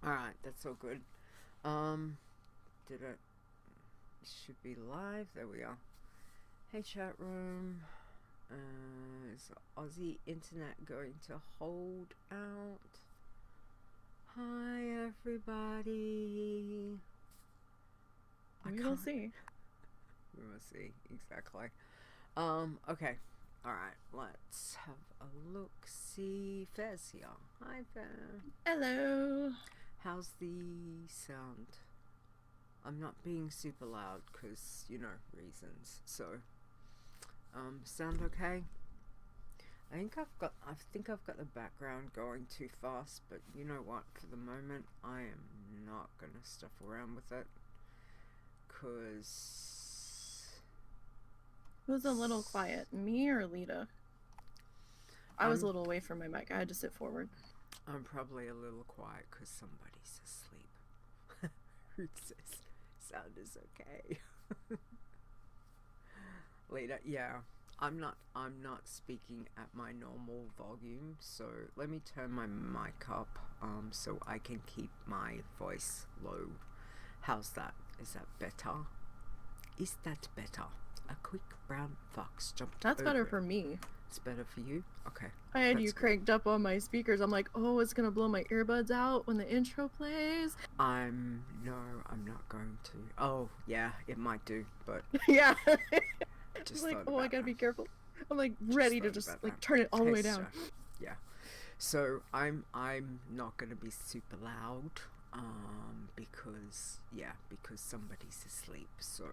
Alright, that's all good. Did it? Should be live. There we are. Hey, chat room. Is Aussie internet going to hold out? Hi, everybody. We will see. We will see, exactly. Okay. Alright, let's have a look. See, Fair's here. Hi, Fair. Hello. How's the sound? I'm not being super loud because, reasons. So, sound okay? I think I've got the background going too fast, but you know what? For the moment, I am not gonna stuff around with it. Cause Who's a little quiet, me or Leeta? I was a little away from my mic. I had to sit forward. I'm probably a little quiet because somebody's asleep. Who says sound is okay? Leeta, yeah. I'm not speaking at my normal volume, so let me turn my mic up so I can keep my voice low. How's that? Is that better? Is that better? A quick brown fox jumped That's over better it. For me. It's better for you? Okay. I had you cranked up on my speakers. I'm like, oh, it's gonna blow my earbuds out when the intro plays. I'm not going to. Oh, yeah, it might do, but yeah. just like, oh, I gotta be careful. I'm like ready to just like turn it all the way down. Yeah. So I'm not gonna be super loud, because somebody's asleep. So,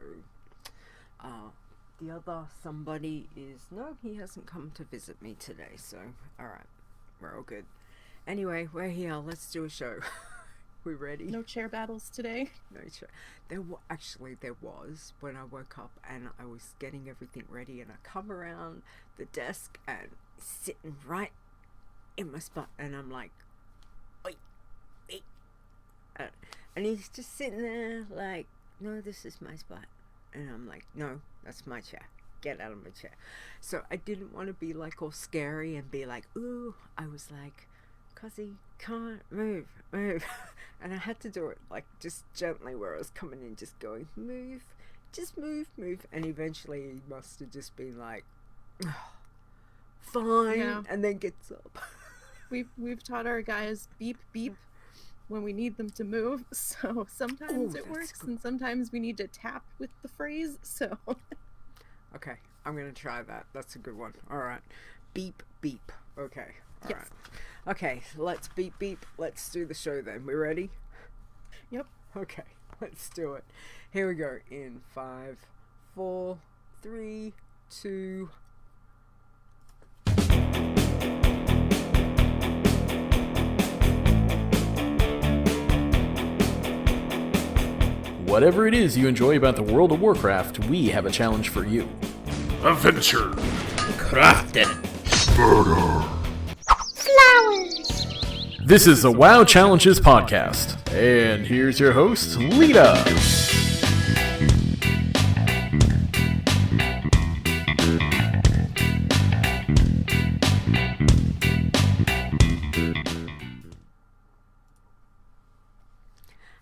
the other somebody is he hasn't come to visit me today. So, all right, we're all good. Anyway, we're here. Let's do a show. We ready? No chair battles today. No chair. There was when I woke up and I was getting everything ready, and I come around the desk and sitting right in my spot, and I'm like, oi, oi. And he's just sitting there like, no, this is my spot, and I'm like, no, that's my chair. Get out of my chair. So I didn't want to be like all scary and be like, ooh. I was like, Cuzzy, can't move. And I had to do it like just gently where I was coming in, just going, move. And eventually he must have just been like, oh, fine. Yeah. And then gets up. We've taught our guys beep beep when we need them to move. So sometimes it works, good. And sometimes we need to tap with the phrase. So okay, I'm gonna try that. That's a good one. All right, beep beep. Okay. All right. Okay, let's beep beep. Let's do the show then. We ready? Yep. Okay, let's do it. Here we go. In 5, 4, 3, 2. Whatever it is you enjoy about the World of Warcraft, we have a challenge for you. Adventure. Crafting. Murder. Flowers. This is the WoW Challenges podcast, and here's your host, Leeta.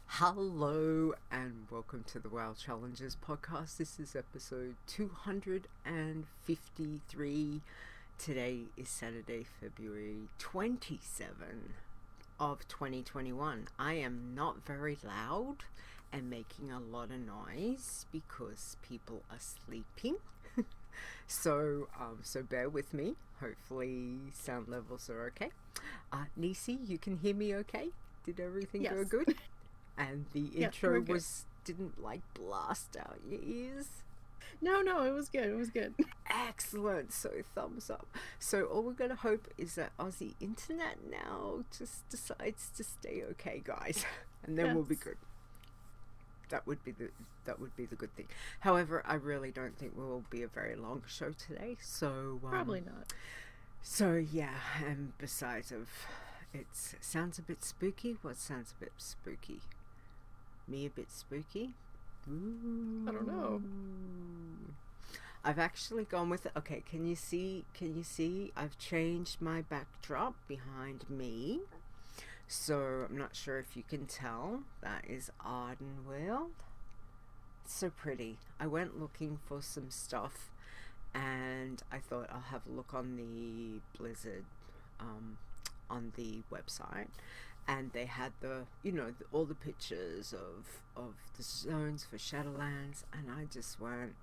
Hello and welcome to the WoW Challenges podcast. This is episode 253. Today is Saturday, February 27 of 2021. I am not very loud and making a lot of noise because people are sleeping. So bear with me. Hopefully sound levels are okay. Nisey, you can hear me okay? Did everything go good? And the intro didn't like blast out your ears? No, it was good. Excellent. So thumbs up. So all we're gonna hope is that Aussie internet now just decides to stay okay, guys, and then we'll be good. That would be the good thing. However, I really don't think we will be a very long show today. So probably not. So yeah, and besides it sounds a bit spooky. What sounds a bit spooky? Me a bit spooky? Ooh. I don't know. I've actually gone with it. Okay, can you see? I've changed my backdrop behind me So I'm not sure if you can tell. That is Ardenweald. It's so pretty. I went looking for some stuff, and I thought I'll have a look on the Blizzard, on the website, and they had the, all the pictures of the zones for Shadowlands, and I just went,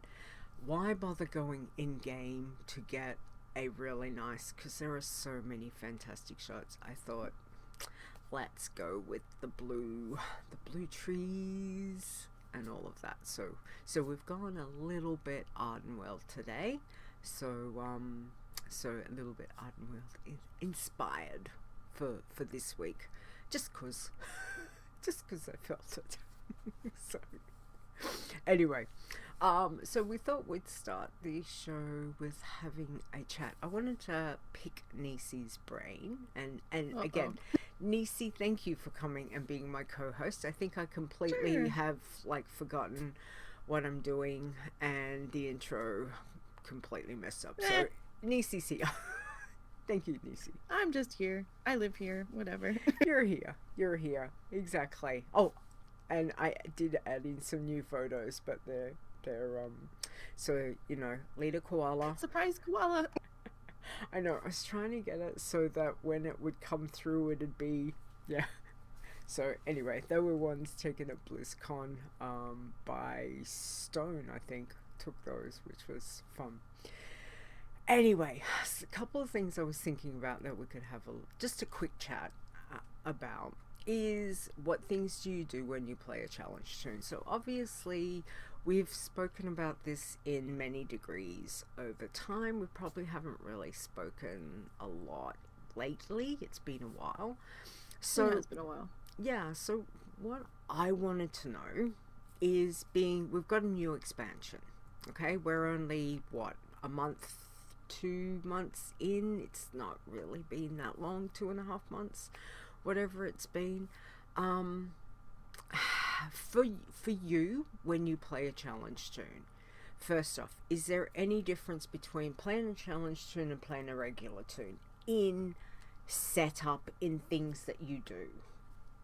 why bother going in game to get a really nice, because there are so many fantastic shots. I thought, let's go with the blue trees and all of that. So we've gone a little bit Ardenweald today. So a little bit Ardenweald inspired for this week, just cause I felt it. So anyway, so we thought we'd start the show with having a chat. I wanted to pick Nisey's brain, and again, Nisey, thank you for coming and being my co-host. I think I completely have forgotten what I'm doing, and the intro completely messed up. So Nisey's here. Thank you, Nisey. I'm just here. I live here. Whatever. You're here. Exactly. Oh, and I did add in some new photos, but they're so Leeta koala. Surprise koala. I know. I was trying to get it so that when it would come through, it'd be So anyway, there were ones taken at BlizzCon by Stone, I think, took those, which was fun. Anyway, a couple of things I was thinking about that we could have just a quick chat about is, what things do you do when you play a challenge toon? So obviously we've spoken about this in many degrees over time. We probably haven't really spoken a lot lately. It's been a while. So it has been a while. Yeah, so what I wanted to know is, we've got a new expansion. Okay, we're only a month, 2 months in. It's not really been that long, 2.5 months, whatever it's been. For you, when you play a challenge toon, first off, is there any difference between playing a challenge toon and playing a regular toon in setup, in things that you do,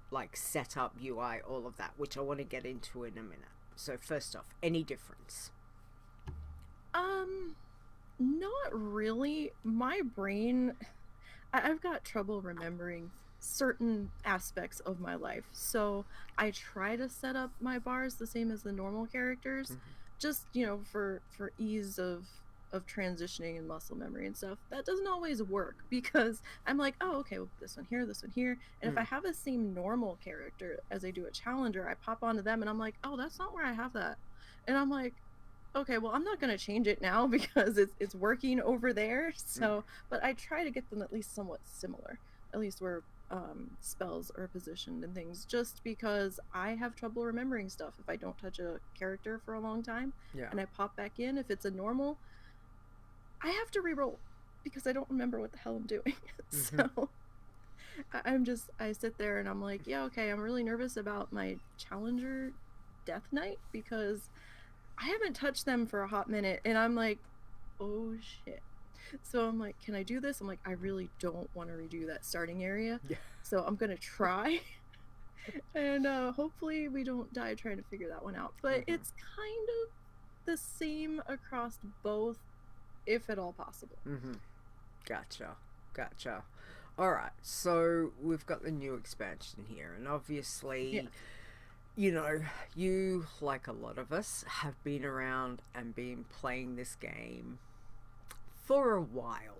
like setup, UI, all of that, which I want to get into in a minute? So first off, any difference? Not really. My brain, I've got trouble remembering certain aspects of my life, so I try to set up my bars the same as the normal characters, just for ease of transitioning and muscle memory and stuff. That doesn't always work, because I'm like, oh, okay, well, this one here, and if I have the same normal character as I do a challenger, I pop onto them and I'm like, oh, that's not where I have that, and I'm like, okay, well, I'm not going to change it now because it's working over there. So but I try to get them at least somewhat similar, at least where spells are positioned and things, just because I have trouble remembering stuff if I don't touch a character for a long time. And I pop back in. If it's a normal, I have to reroll because I don't remember what the hell I'm doing. So I sit there and I'm like, yeah, okay, I'm really nervous about my challenger Death Knight because I haven't touched them for a hot minute, and I'm like, oh shit. So I'm like, can I do this? I'm like, I really don't want to redo that starting area. So I'm gonna try. And hopefully we don't die trying to figure that one out. But it's kind of the same across both, if at all possible. Gotcha. Alright, so we've got the new expansion here, and obviously you, like a lot of us, have been around and been playing this game for a while.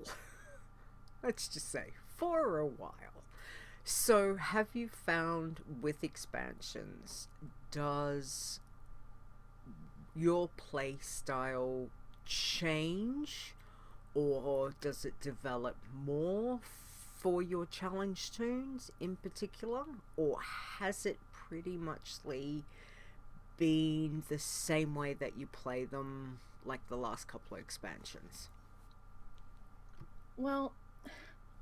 Let's just say, for a while. So have you found with expansions, does your play style change, or does it develop more for your challenge toons in particular, or has it pretty much been the same way that you play them like the last couple of expansions? Well,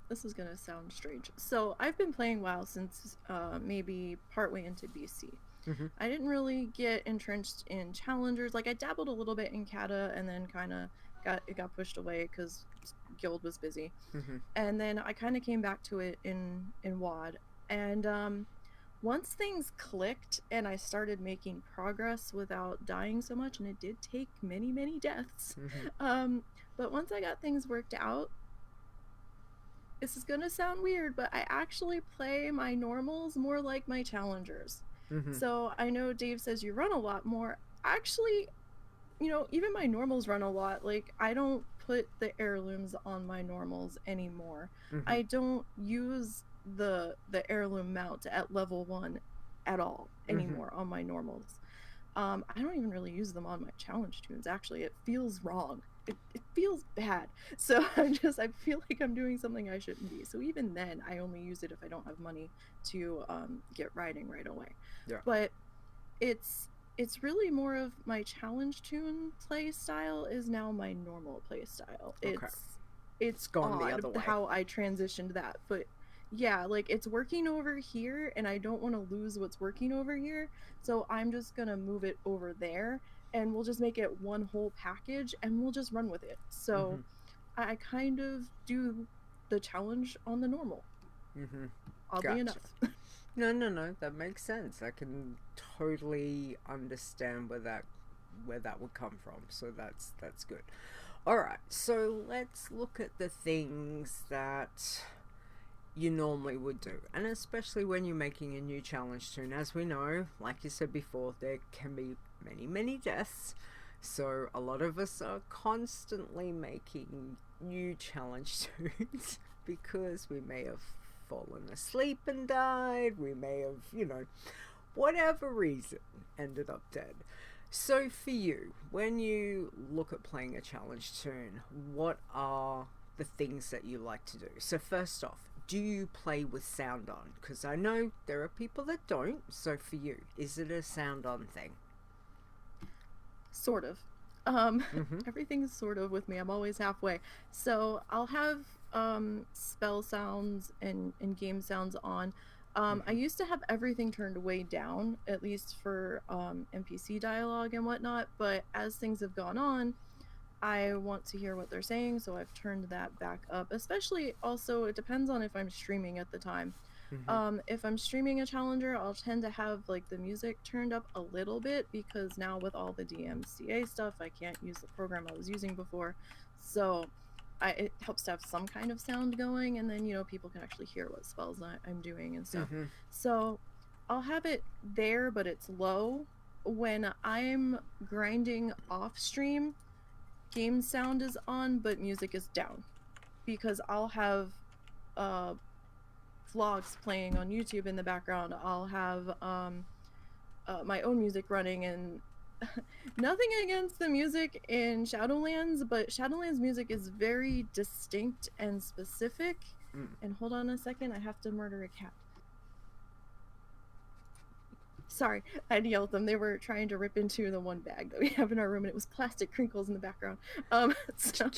this is gonna sound strange. So I've been playing WoW since maybe partway into BC. I didn't really get entrenched in challengers. Like, I dabbled a little bit in Kata, and then kind of got pushed away because guild was busy. And then I kind of came back to it in WoD, And once things clicked and I started making progress without dying so much, and it did take many, many deaths, but once I got things worked out, this is gonna sound weird, but I actually play my normals more like my challengers. So I know Dave says you run a lot more. Actually, even my normals run a lot. Like, I don't put the heirlooms on my normals anymore. I don't use the heirloom mount at level 1 at all anymore on my normals. I don't even really use them on my challenge tunes. Actually, it feels wrong. It feels bad. So I feel like I'm doing something I shouldn't be. So even then, I only use it if I don't have money to get riding right away. But it's really more of my challenge tune play style is now my normal play style. It's gone odd the other way. how I transitioned that, but yeah, like, it's working over here and I don't want to lose what's working over here, so I'm just gonna move it over there and we'll just make it one whole package and we'll just run with it. So I kind of do the challenge on the normal, oddly enough. No, that makes sense. I can totally understand where that would come from. So that's good. All right, so let's look at the things that you normally would do, and especially when you're making a new challenge tune. As we know, like you said before, there can be many deaths, so a lot of us are constantly making new challenge tunes because we may have fallen asleep and died, we may have, whatever reason, ended up dead. So for you, when you look at playing a challenge tune, what are the things that you like to do? So first off, do you play with sound on? Because I know there are people that don't. So for you, is it a sound on thing? Sort of. Everything's sort of with me. I'm always halfway. So I'll have spell sounds and game sounds on. I used to have everything turned way down, at least for NPC dialogue and whatnot, but as things have gone on, I want to hear what they're saying, so I've turned that back up. Especially, also, it depends on if I'm streaming at the time. If I'm streaming a challenger, I'll tend to have like the music turned up a little bit, because now with all the DMCA stuff, I can't use the program I was using before, so it helps to have some kind of sound going, and then people can actually hear what spells I'm doing and stuff. So I'll have it there, but it's low. When I'm grinding off stream, game sound is on but music is down, because I'll have vlogs playing on YouTube in the background. I'll have my own music running, and nothing against the music in Shadowlands, but Shadowlands music is very distinct and specific. And hold on a second, I have to murder a cat. Sorry, I had to yell at them. They were trying to rip into the one bag that we have in our room, and it was plastic crinkles in the background. So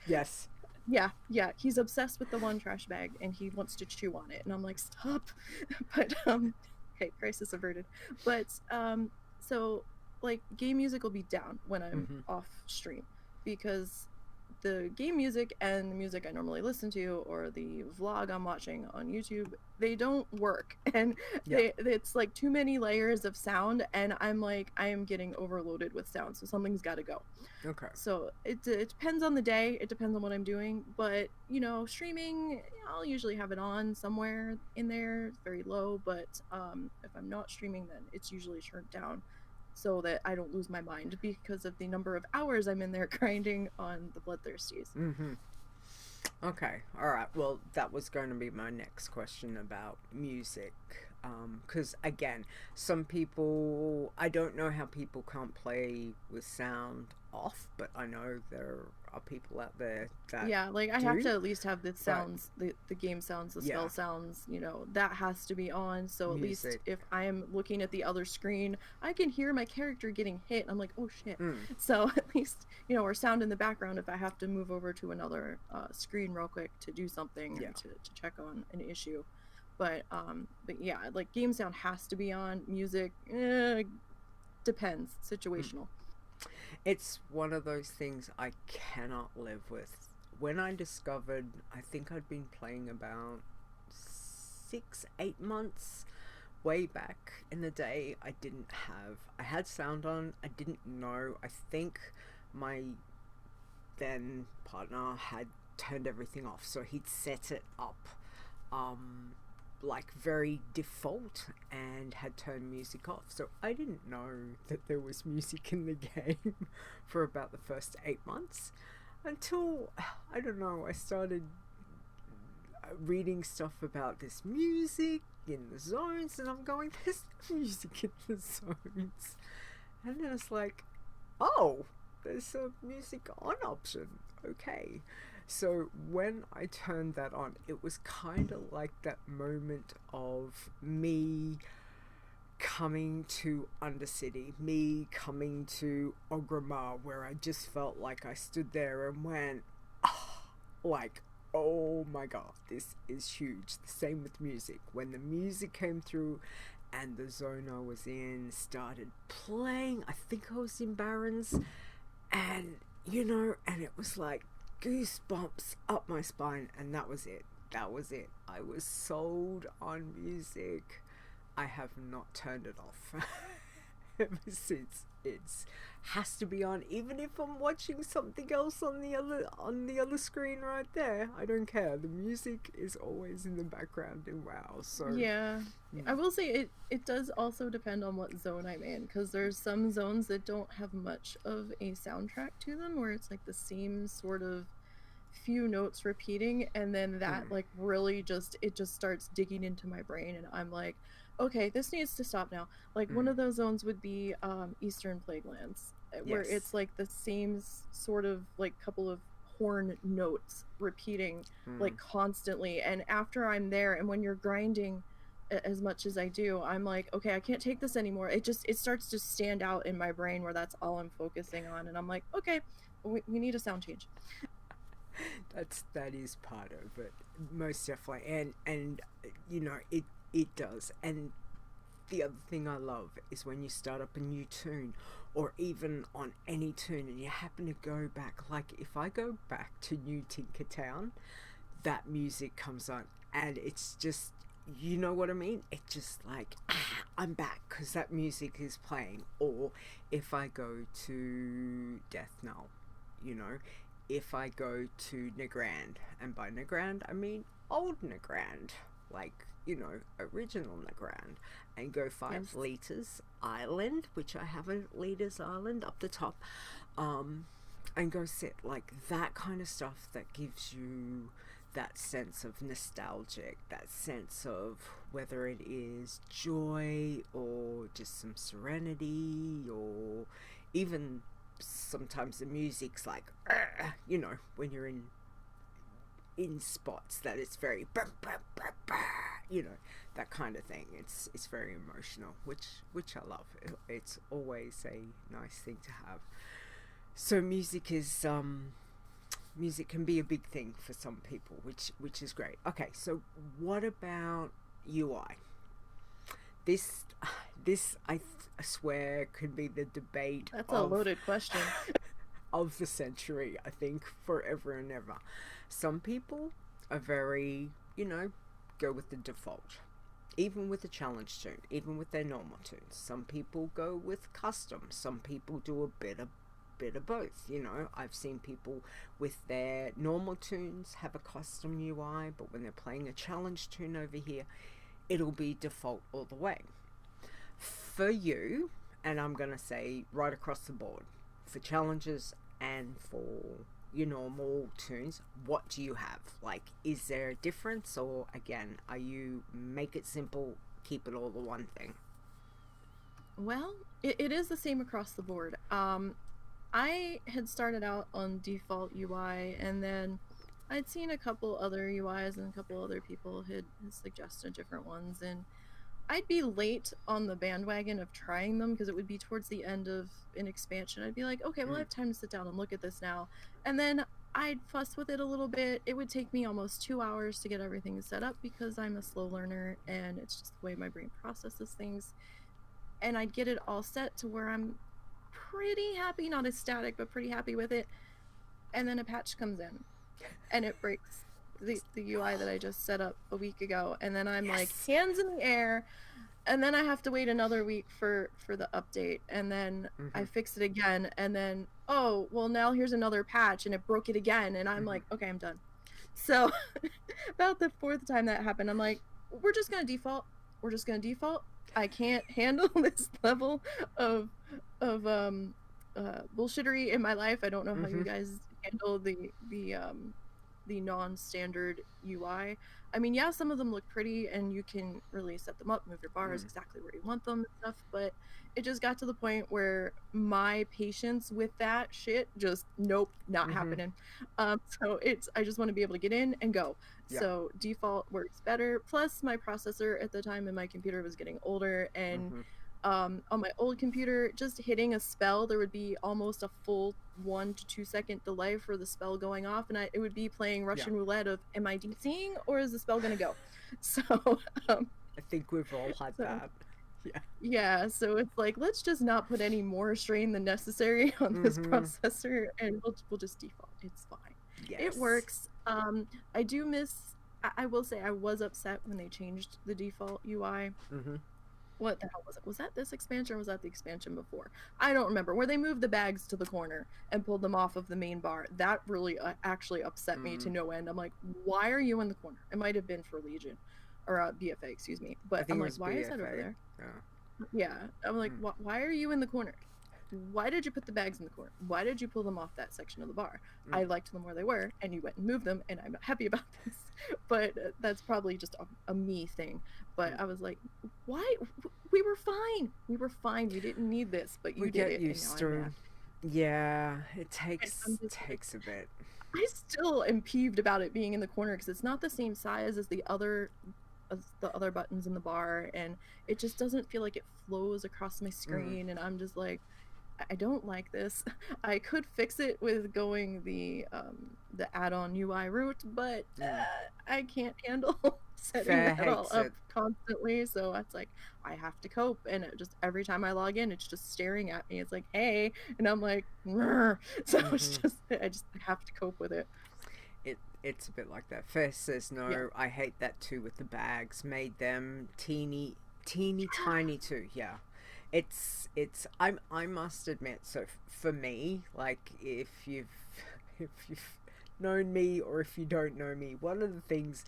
Yes. Yeah, he's obsessed with the one trash bag and he wants to chew on it, and I'm like, stop. But okay, crisis averted. But so like game music will be down when I'm off stream, because the game music and the music I normally listen to, or the vlog I'm watching on YouTube, they don't work, and it's like too many layers of sound, and I am getting overloaded with sound, so something's got to go. Okay. So it depends on the day, it depends on what I'm doing, but streaming, I'll usually have it on somewhere in there. It's very low, but if I'm not streaming, then it's usually turned down, so that I don't lose my mind because of the number of hours I'm in there grinding on the Bloodthirsties. Okay, alright, well, that was going to be my next question about music, because, again, some people, I don't know how people can't play with sound off, but I know there are people out there that I have to at least have the sounds, the game sounds, the spell sounds, that has to be on, so at least if I am looking at the other screen, I can hear my character getting hit, I'm like, oh shit. So at least, or sound in the background if I have to move over to another screen real quick to do something, or to check on an issue. But yeah, like game sound has to be on. Music depends, situational. It's one of those things I cannot live with. When I discovered, I think I'd been playing about 6-8 months. Way back in the day, I had sound on. I didn't know. I think my then partner had turned everything off, so he'd set it up like very default and had turned music off. So I didn't know that there was music in the game for about the first 8 months until, I don't know, I started reading stuff about this music in the zones, and I'm going, there's no music in the zones. And then it's like, oh, there's a music on option. Okay. So when I turned that on, it was kind of like that moment of me coming to Undercity, me coming to Orgrimmar, where I just felt like I stood there and went, oh, like, oh my god, this is huge. The same with music. When the music came through and the zone I was in started playing, I think I was in Barrens, and you know, and it was like goosebumps up my spine, and that was it. I was sold on music. I have not turned it off ever since. It's has to be on, even if I'm watching something else on the other screen right there. I don't care. The music is always in the background in WoW. So yeah, I will say it does also depend on what zone I'm in, because there's some zones that don't have much of a soundtrack to them, where it's like the same sort of few notes repeating, and then that like really just starts digging into my brain, and I'm like, okay, this needs to stop now. Like one of those zones would be Eastern Plaguelands, where it's like the same sort of like couple of horn notes repeating like constantly, and after I'm there, and when you're grinding as much as I do, I'm like, okay, I can't take this anymore. It starts to stand out in my brain where that's all I'm focusing on, and I'm like, okay, we need a sound change. that is part of it, most definitely, and you know, it does. And the other thing I love is when you start up a new tune, or even on any tune, and you happen to go back, like if I go back to New Tinkertown, that music comes on, and it's just, you know what I mean? It's just like, I'm back because that music is playing. Or if I go to Death Knell, you know, if I go to Nagrand, and by Nagrand I mean old Nagrand, like, you know, original Nagrand, and go find Leeta's Island, which I have a Leeta's Island up the top, and go sit, like that kind of stuff that gives you that sense of nostalgic, that sense of whether it is joy or just some serenity, or even sometimes the music's like, you know, when you're in spots that it's very, you know, that kind of thing. It's very emotional, which I love. It's always a nice thing to have. So music can be a big thing for some people, which is great. Okay, so what about UI? This I swear could be the debate. That's a loaded question. Of the century, I think, forever and ever. Some people are very, you know, go with the default, even with the challenge tune, even with their normal tunes. Some people go with custom. Some people do a bit of both. You know, I've seen people with their normal tunes have a custom UI, but when they're playing a challenge tune over here, it'll be default all the way. For you, and I'm gonna say right across the board, for challenges and for your normal tunes, what do you have? Like, is there a difference, or again, are you make it simple, keep it all the one thing? Well, it is the same across the board. I had started out on default UI, and then I'd seen a couple other UIs, and a couple other people had suggested different ones, and I'd be late on the bandwagon of trying them because it would be towards the end of an expansion. I'd be like, okay, well, I have time to sit down and look at this now. And then I'd fuss with it a little bit. It would take me almost 2 hours to get everything set up because I'm a slow learner, and it's just the way my brain processes things. And I'd get it all set to where I'm pretty happy, not ecstatic, but pretty happy with it. And then a patch comes in and it breaks the UI that I just set up a week ago, and then I'm like hands in the air, and then I have to wait another week for the update, and then I fix it again, and then oh well, now here's another patch and it broke it again, and I'm like, okay, I'm done. So about the fourth time that happened, I'm like, we're just gonna default. I can't handle this level of bullshittery in my life. I don't know how you guys handle the non-standard UI. I mean, yeah, some of them look pretty and you can really set them up, move your bars exactly where you want them and stuff, but it just got to the point where my patience with that shit just nope, not happening. So I just want to be able to get in and go. So default works better. Plus my processor at the time in my computer was getting older, and on my old computer, just hitting a spell, there would be almost a full 1 to 2 second delay for the spell going off, and it would be playing Russian roulette of, am I DCing or is the spell gonna go? So I think we've all had that. Yeah, so it's like, let's just not put any more strain than necessary on this processor, and we'll just default. It's fine. It works. I do miss. I will say I was upset when they changed the default UI. What the hell was it? Was that this expansion or was that the expansion before? I don't remember. Where they moved the bags to the corner and pulled them off of the main bar. That really actually upset me to no end. I'm like, why are you in the corner? It might have been for Legion or BFA, excuse me. But I'm like, why is that over there? Yeah. I'm like, why are you in the corner? Why did you put the bags in the corner? Why did you pull them off that section of the bar? I liked them where they were, and you went and moved them, and I'm not happy about this. But that's probably just a me thing. But I was like, why? We were fine. We were fine. We didn't need this, but you did get it. Used to. Yeah, it takes a bit. I still am peeved about it being in the corner because it's not the same size as the other buttons in the bar, and it just doesn't feel like it flows across my screen, and I'm just like, I don't like this. I could fix it with going the add-on UI route, but I can't handle setting that all up constantly. So it's like, I have to cope, and it just every time I log in, it's just staring at me. It's like, hey, and I'm like, so it's just I have to cope with it. It's a bit like that. First says no. I hate that too with the bags. Made them teeny tiny too. Yeah. I must admit, so for me, like, if you've known me or if you don't know me, one of the things,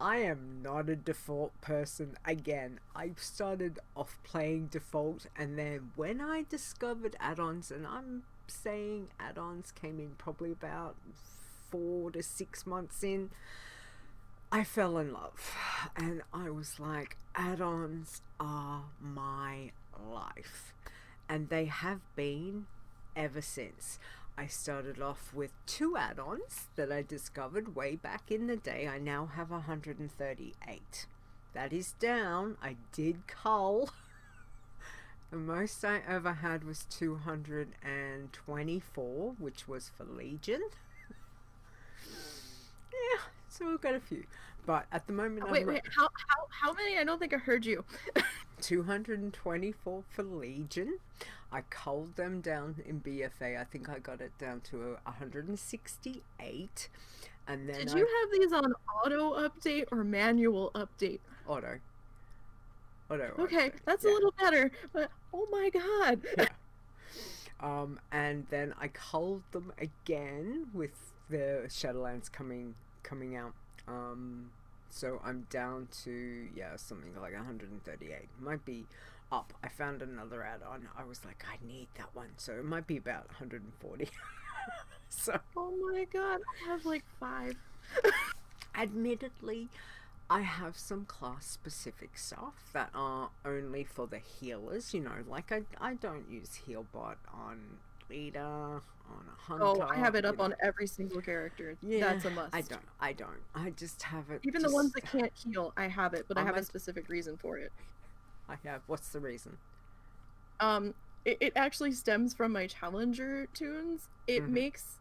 I am not a default person. Again, I started off playing default, and then when I discovered add-ons, and I'm saying add-ons came in probably about 4 to 6 months in, I fell in love, and I was like, add-ons are my life, and they have been ever since. I started off with 2 add-ons that I discovered way back in the day. I now have 138. That is down. I did cull. The most I ever had was 224, which was for Legion. Yeah, so we've got a few. But at the moment, wait, how many? I don't think I heard you. 224 for Legion. I culled them down in BFA. I think I got it down to 168. And then did you have these on auto update or manual update? Auto. Okay, that's a little better. But oh my god. Yeah. And then I culled them again with the Shadowlands coming out. So I'm down to something like 138. Might be up. I found another add-on. I was like, I need that one, so it might be about 140. So oh my god, I have like 5. Admittedly, I have some class specific stuff that are only for the healers, like I don't use Healbot on Leeta, on a Hunter. Oh, I have it up on every single character. Yeah, that's a must. I don't. I just have it. Even the ones that can't heal, I have it, but I have a specific reason for it. I have. What's the reason? It actually stems from my challenger tunes. It makes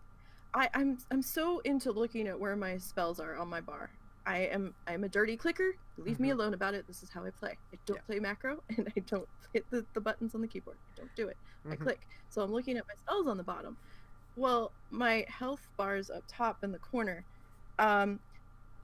I'm so into looking at where my spells are on my bar. I'm a dirty clicker. Leave me alone about it. This is how I play. I don't play macro, and I don't hit the buttons on the keyboard. I don't do it. I click. So I'm looking at my spells on the bottom. Well, my health bar is up top in the corner.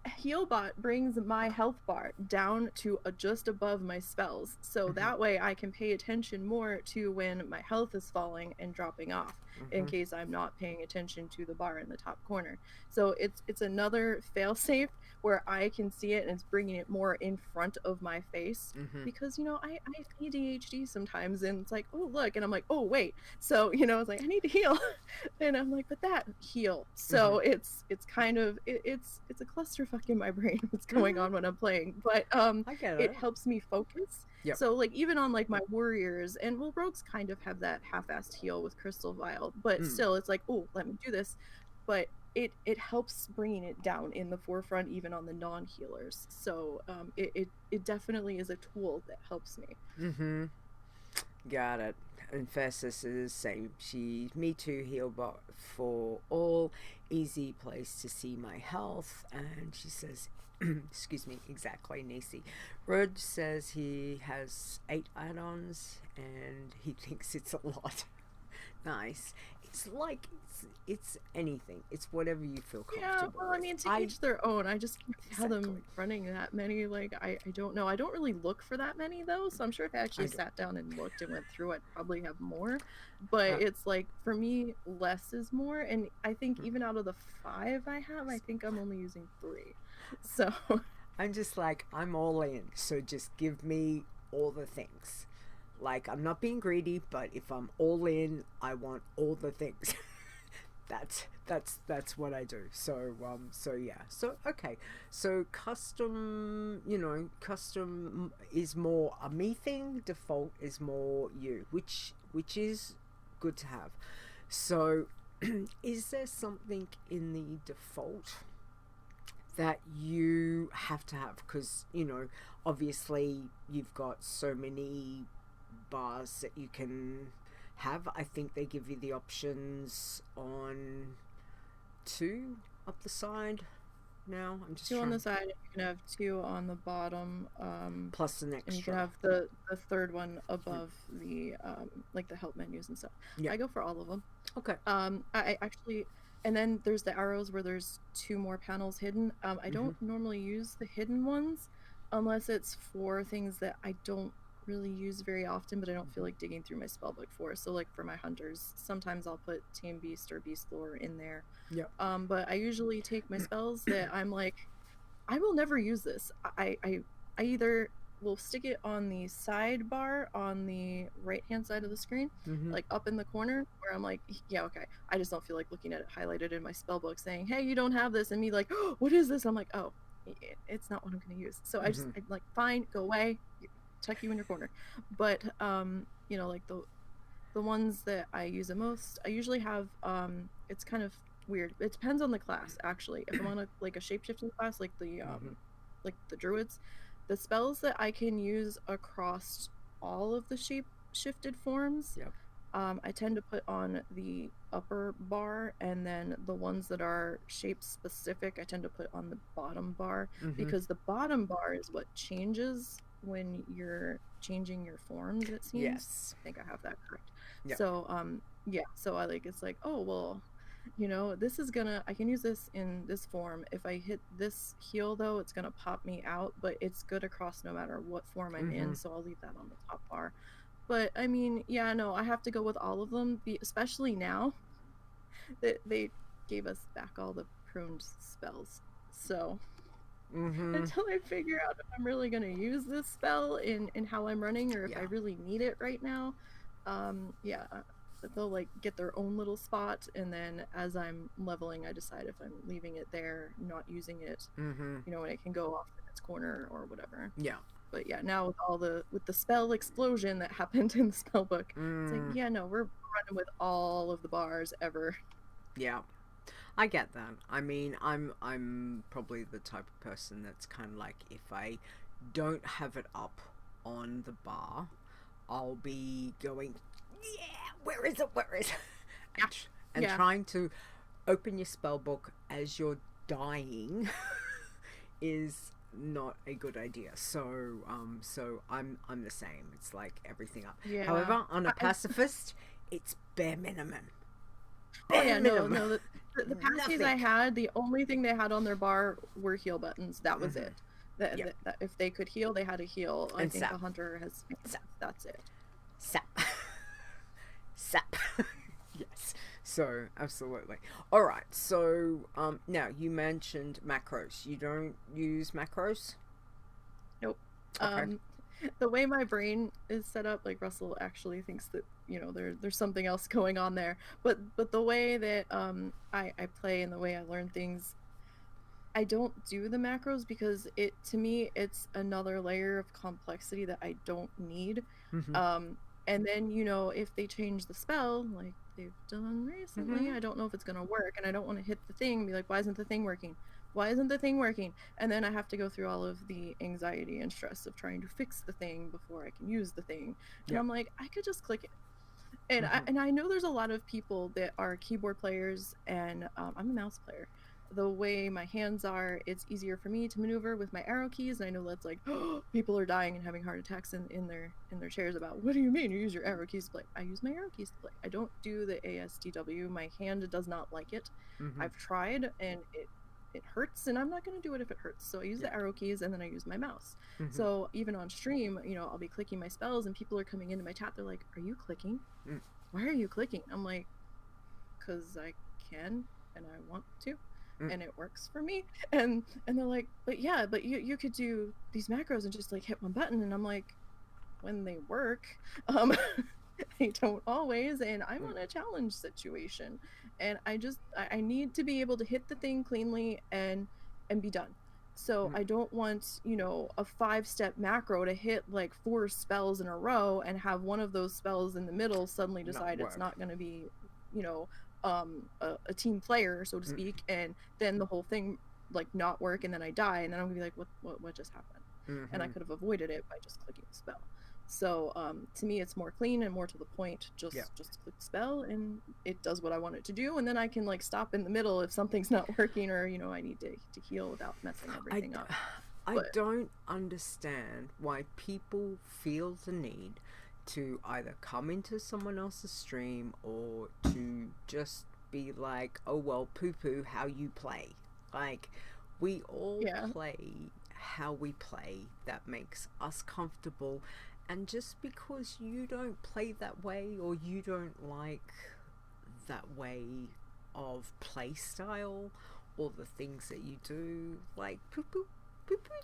Healbot brings my health bar down to just above my spells, so that way I can pay attention more to when my health is falling and dropping off, in case I'm not paying attention to the bar in the top corner. So it's another failsafe where I can see it and it's bringing it more in front of my face, because I have ADHD sometimes, and it's like, oh look, and I'm like, oh wait, so it's like I need to heal, and I'm like, but that heal. So it's kind of it's a clusterfuck in my brain what's going on when I'm playing, but I get it helps me focus. Yep. So like even on like my warriors, and well, rogues kind of have that half-assed heal with Crystal Vial, but still it's like, oh, let me do this, but it helps bringing it down in the forefront even on the non-healers. So it definitely is a tool that helps me. Got it. And Festus is same. Me too, Healbot for all. Easy place to see my health. And she says, excuse me, exactly, Nisey. Rod says he has 8 add-ons and he thinks it's a lot. Nice. It's like it's anything. It's whatever you feel comfortable. Yeah, well, I mean, to each their own. I just have them running that many. Like, I don't know. I don't really look for that many though. So I'm sure if I actually sat down and looked and went through, I'd probably have more. But it's like, for me, less is more. And I think even out of the 5 I have, I think I'm only using 3. So I'm just like, I'm all in. So just give me all the things. Like, I'm not being greedy, but if I'm all in, I want all the things. that's what I do. So yeah. So okay. So custom is more a me thing. Default is more you, which is good to have. So is there something in the default that you have to have? Because obviously you've got so many bars that you can have. I think they give you the options on 2 up the side now. I'm just 2 on the side, you can have 2 on the bottom, plus an extra, and you can have the third one above the like the help menus and stuff. I go for all of them. Okay. I actually, and then there's the arrows where there's 2 more panels hidden. I don't normally use the hidden ones unless it's for things that I don't really use very often, but I don't feel like digging through my spellbook for. So like for my hunters, sometimes I'll put Tame Beast or Beast Lore in there. But I usually take my spells that I'm like, I will never use this. I either will stick it on the sidebar on the right hand side of the screen, like up in the corner, where I'm like, yeah, okay, I just don't feel like looking at it highlighted in my spellbook saying, hey, you don't have this, and me like, oh, what is this? I'm like, oh, it's not what I'm going to use. So I'm like, fine, go away, tuck you in your corner. But like the ones that I use the most, I usually have it's kind of weird, it depends on the class actually. If I'm on a shape-shifting class like the druids, the spells that I can use across all of the shape-shifted forms, I tend to put on the upper bar, and then the ones that are shape specific I tend to put on the bottom bar, because the bottom bar is what changes when you're changing your forms, it seems. Yes. I think I have that correct. So so I it's like, oh well, this is I can use this in this form. If I hit this heal though, it's gonna pop me out, but it's good across no matter what form I'm in, so I'll leave that on the top bar. But I mean, yeah, no, I have to go with all of them, especially now that they gave us back all the pruned spells. So until I figure out if I'm really going to use this spell in how I'm running, or if I really need it right now, they'll get their own little spot, and then as I'm leveling, I decide if I'm leaving it there, not using it, and it can go off in its corner or whatever. But yeah, now with the spell explosion that happened in the spell book, it's like, yeah, no, we're running with all of the bars ever. Yeah, I get that. I mean, I'm probably the type of person that's kind of like, if I don't have it up on the bar, I'll be going, where is it? And trying to open your spell book as you're dying is not a good idea. So I'm the same. It's like everything up. However, on a pacifist, it's bare minimum. Oh yeah, no, minimum. the passies I Nothing. had, the only thing they had on their bar were heal buttons. That was it. Yep. That if they could heal, they had to heal. I And think a sap. hunter has. Sap. That's it. Sap. Sap. Yes. So, absolutely. All right. So, now you mentioned macros. You don't use macros? Nope. Okay. The way my brain is set up, like Russell actually thinks that there's something else going on there. But the way that I play and the way I learn things, I don't do the macros because to me it's another layer of complexity that I don't need. Mm-hmm. And then if they change the spell like they've done recently, I don't know if it's gonna work, and I don't want to hit the thing and be like, why isn't the thing working? Why isn't the thing working? And then I have to go through all of the anxiety and stress of trying to fix the thing before I can use the thing. And I'm like, I could just click it. And I know there's a lot of people that are keyboard players, and I'm a mouse player. The way my hands are, it's easier for me to maneuver with my arrow keys, and I know that's like people are dying and having heart attacks in their chairs about, what do you mean you use your arrow keys to play? I use my arrow keys to play. I don't do the ASDW. My hand does not like it. I've tried, and it hurts, and I'm not going to do it if it hurts. So I use the arrow keys, and then I use my mouse. So even on stream, I'll be clicking my spells, and people are coming into my chat. They're like, are you clicking? Why are you clicking? I'm like, because I can, and I want to. And it works for me. And they're like, but you could do these macros and just like hit one button. And I'm like, when they work, they don't always, and I'm on a challenge situation, and I need to be able to hit the thing cleanly and be done. So I don't want a 5-step macro to hit like 4 spells in a row and have one of those spells in the middle suddenly decide it's not going to be a team player, so to speak, and then the whole thing like not work, and then I die, and then I'm gonna be like, what just happened? And I could have avoided it by just clicking the spell. So to me it's more clean and more to the point. Just click the spell and it does what I want it to do, and then I can like stop in the middle if something's not working, or I need to heal without messing everything up. I don't understand why people feel the need to either come into someone else's stream or to just be like, oh well, poo-poo how you play. Like, we all play how we play that makes us comfortable, and just because you don't play that way or you don't like that way of play style or the things that you do, like, poo-poo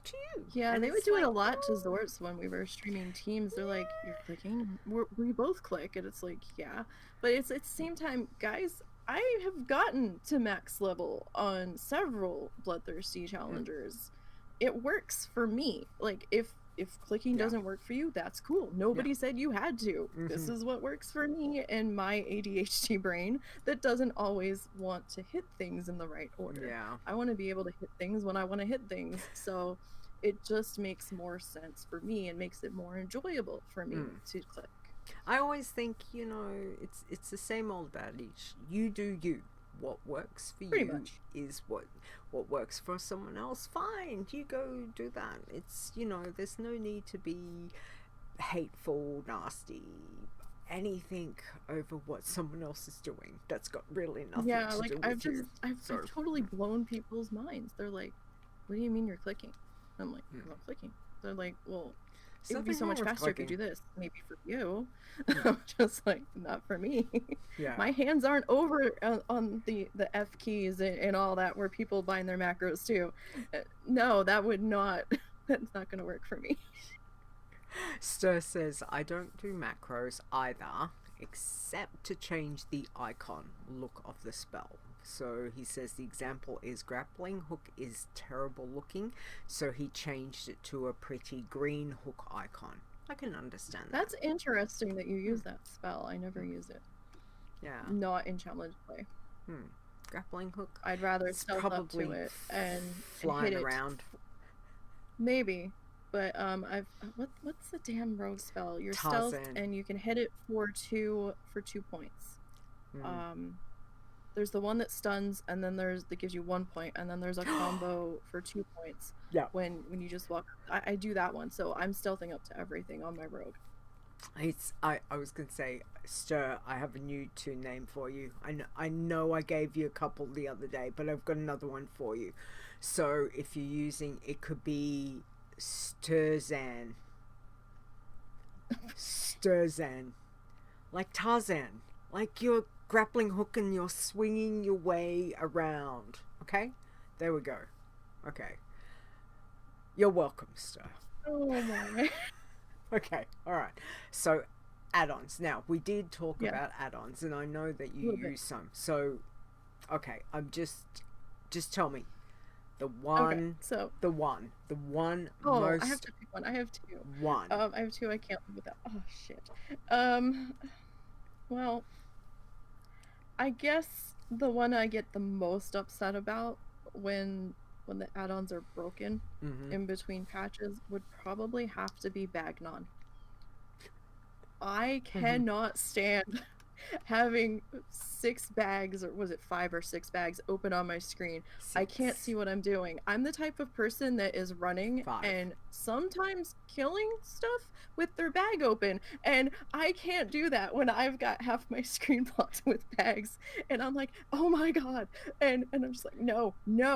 to you. Yeah, and they would do it a lot to Zorts when we were streaming teams. They're like, you're clicking? We both click, and it's like, yeah. But it's at the same time, guys, I have gotten to max level on several Bloodthirsty challengers. It works for me. Like, if clicking doesn't work for you, that's cool. Nobody said you had to. This is what works for me and my ADHD brain that doesn't always want to hit things in the right order. I want to be able to hit things when I want to hit things. So it just makes more sense for me and makes it more enjoyable for me to click. I always think, it's the same old adage. You do you. What works for you is what works for someone else. Fine, you go do that. It's, there's no need to be hateful, nasty, anything over what someone else is doing. That's got really nothing to do with you. I've totally blown people's minds. They're like, what do you mean you're clicking? I'm like, I'm not clicking. They're like, well, it would be so much faster if you do this. Maybe for you. Just like, not for me. My hands aren't over on the F keys and all that where people bind their macros too. No, that would not, that's not going to work for me. Stir says, I don't do macros either, except to change the icon look of the spell. So he says the example is grappling hook is terrible looking, so he changed it to a pretty green hook icon. I can understand that. That's interesting that you use that spell. I never use it. Not in challenge play. Grappling hook? I'd rather stealth up to it and flying hit around. Maybe. But what's the damn rogue spell? You're stealth and you can hit it for 2 points. There's the one that stuns, and then that gives you 1 point, and then there's a combo for 2 points. When you just walk. I do that one, so I'm stealthing up to everything on my rogue. I was gonna say, Stir, I have a new tune name for you. I know I gave you a couple the other day, but I've got another one for you. So if you're using, it could be Sturzan. Sturzan. Like Tarzan. Like you're grappling hook and you're swinging your way around. Okay? There we go. Okay. You're welcome, Stir. Oh my. Okay, alright. So, add-ons. Now, we did talk Yeah. about add-ons, and I know that you Little bit. use some. So, okay, I'm just tell me. The one, So, the one oh, most I have to pick one. I have two. one. I have two. I can't live without. Oh shit. Well, I guess the one I get the most upset about when the add-ons are broken Mm-hmm. in between patches would probably have to be Bagnon. I cannot stand having 6 bags, or was it 5 or 6 bags open on my screen. I can't see what I'm doing. I'm the type of person that is running 5. and sometimes killing stuff with their bag open, and I can't do that when I've got half my screen blocked with bags, and I'm like, oh my god, and I'm just like, no,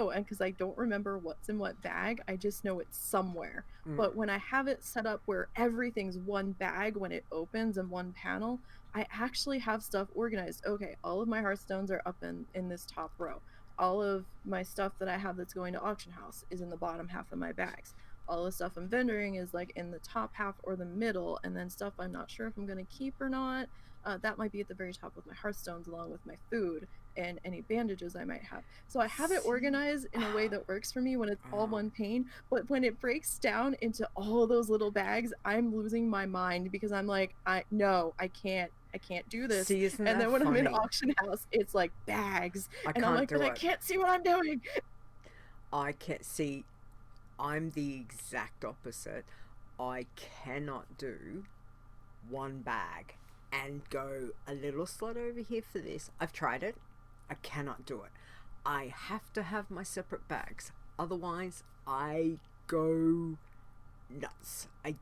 and because I don't remember what's in what bag, I just know it's somewhere. But when I have it set up where everything's one bag when it opens in one panel, I actually have stuff organized. Okay, all of my Hearthstones are up in this top row. All of my stuff that I have that's going to auction house is in the bottom half of my bags. All the stuff I'm vendoring is like in the top half or the middle, and then stuff I'm not sure if I'm going to keep or not, that might be at the very top of my Hearthstones along with my food and any bandages I might have. So I have it organized in a way that works for me when it's all one pane, but when it breaks down into all those little bags, I'm losing my mind because I'm like, I can't do this. See, isn't And that then when I'm in funny? auction house, it's like bags, I and I'm can't like, do but I it. can't see what I'm doing. I can't see. I'm the exact opposite. I cannot do one bag and go a little slot over here for this. I've tried it. I cannot do it. I have to have my separate bags. Otherwise, I go nuts. I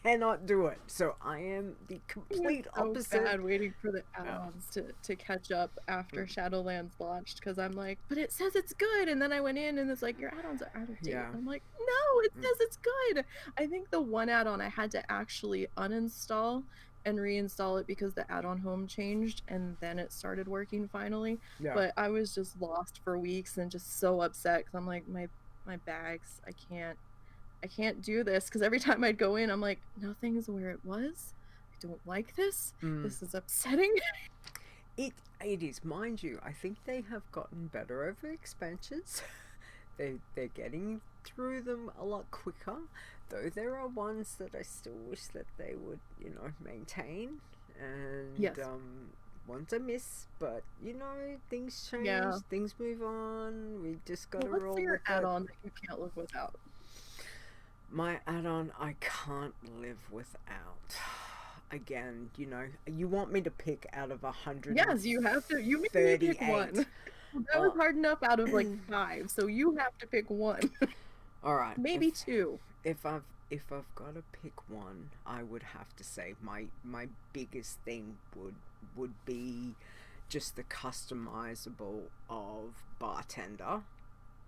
cannot do it. So I am the complete so opposite. bad waiting for the add-ons to catch up after Shadowlands launched, because I'm like, but it says it's good, and then I went in and it's like, your add-ons are out of date. Yeah. I'm like, no, it says it's good. I think the one add-on I had to actually uninstall and reinstall it because the add-on home changed, and then it started working finally. Yeah. But I was just lost for weeks and just so upset because I'm like, my bags, I can't do this, because every time I'd go in, I'm like, nothing's where it was. I don't like this. This is upsetting. It is, mind you. I think they have gotten better over expansions. They're getting through them a lot quicker, though there are ones that I still wish that they would, maintain. And Yes. Ones I miss, but things change, Yeah. things move on. We just gotta What's roll your with it. add-on that you can't live without? My add-on I can't live without. Again, you want me to pick out of 100. Yes, you have to. You made me pick one. That was hard enough out of like 5, so you have to pick one. All right. Maybe 2. If I've got to pick one, I would have to say my biggest thing would be just the customizable of Bartender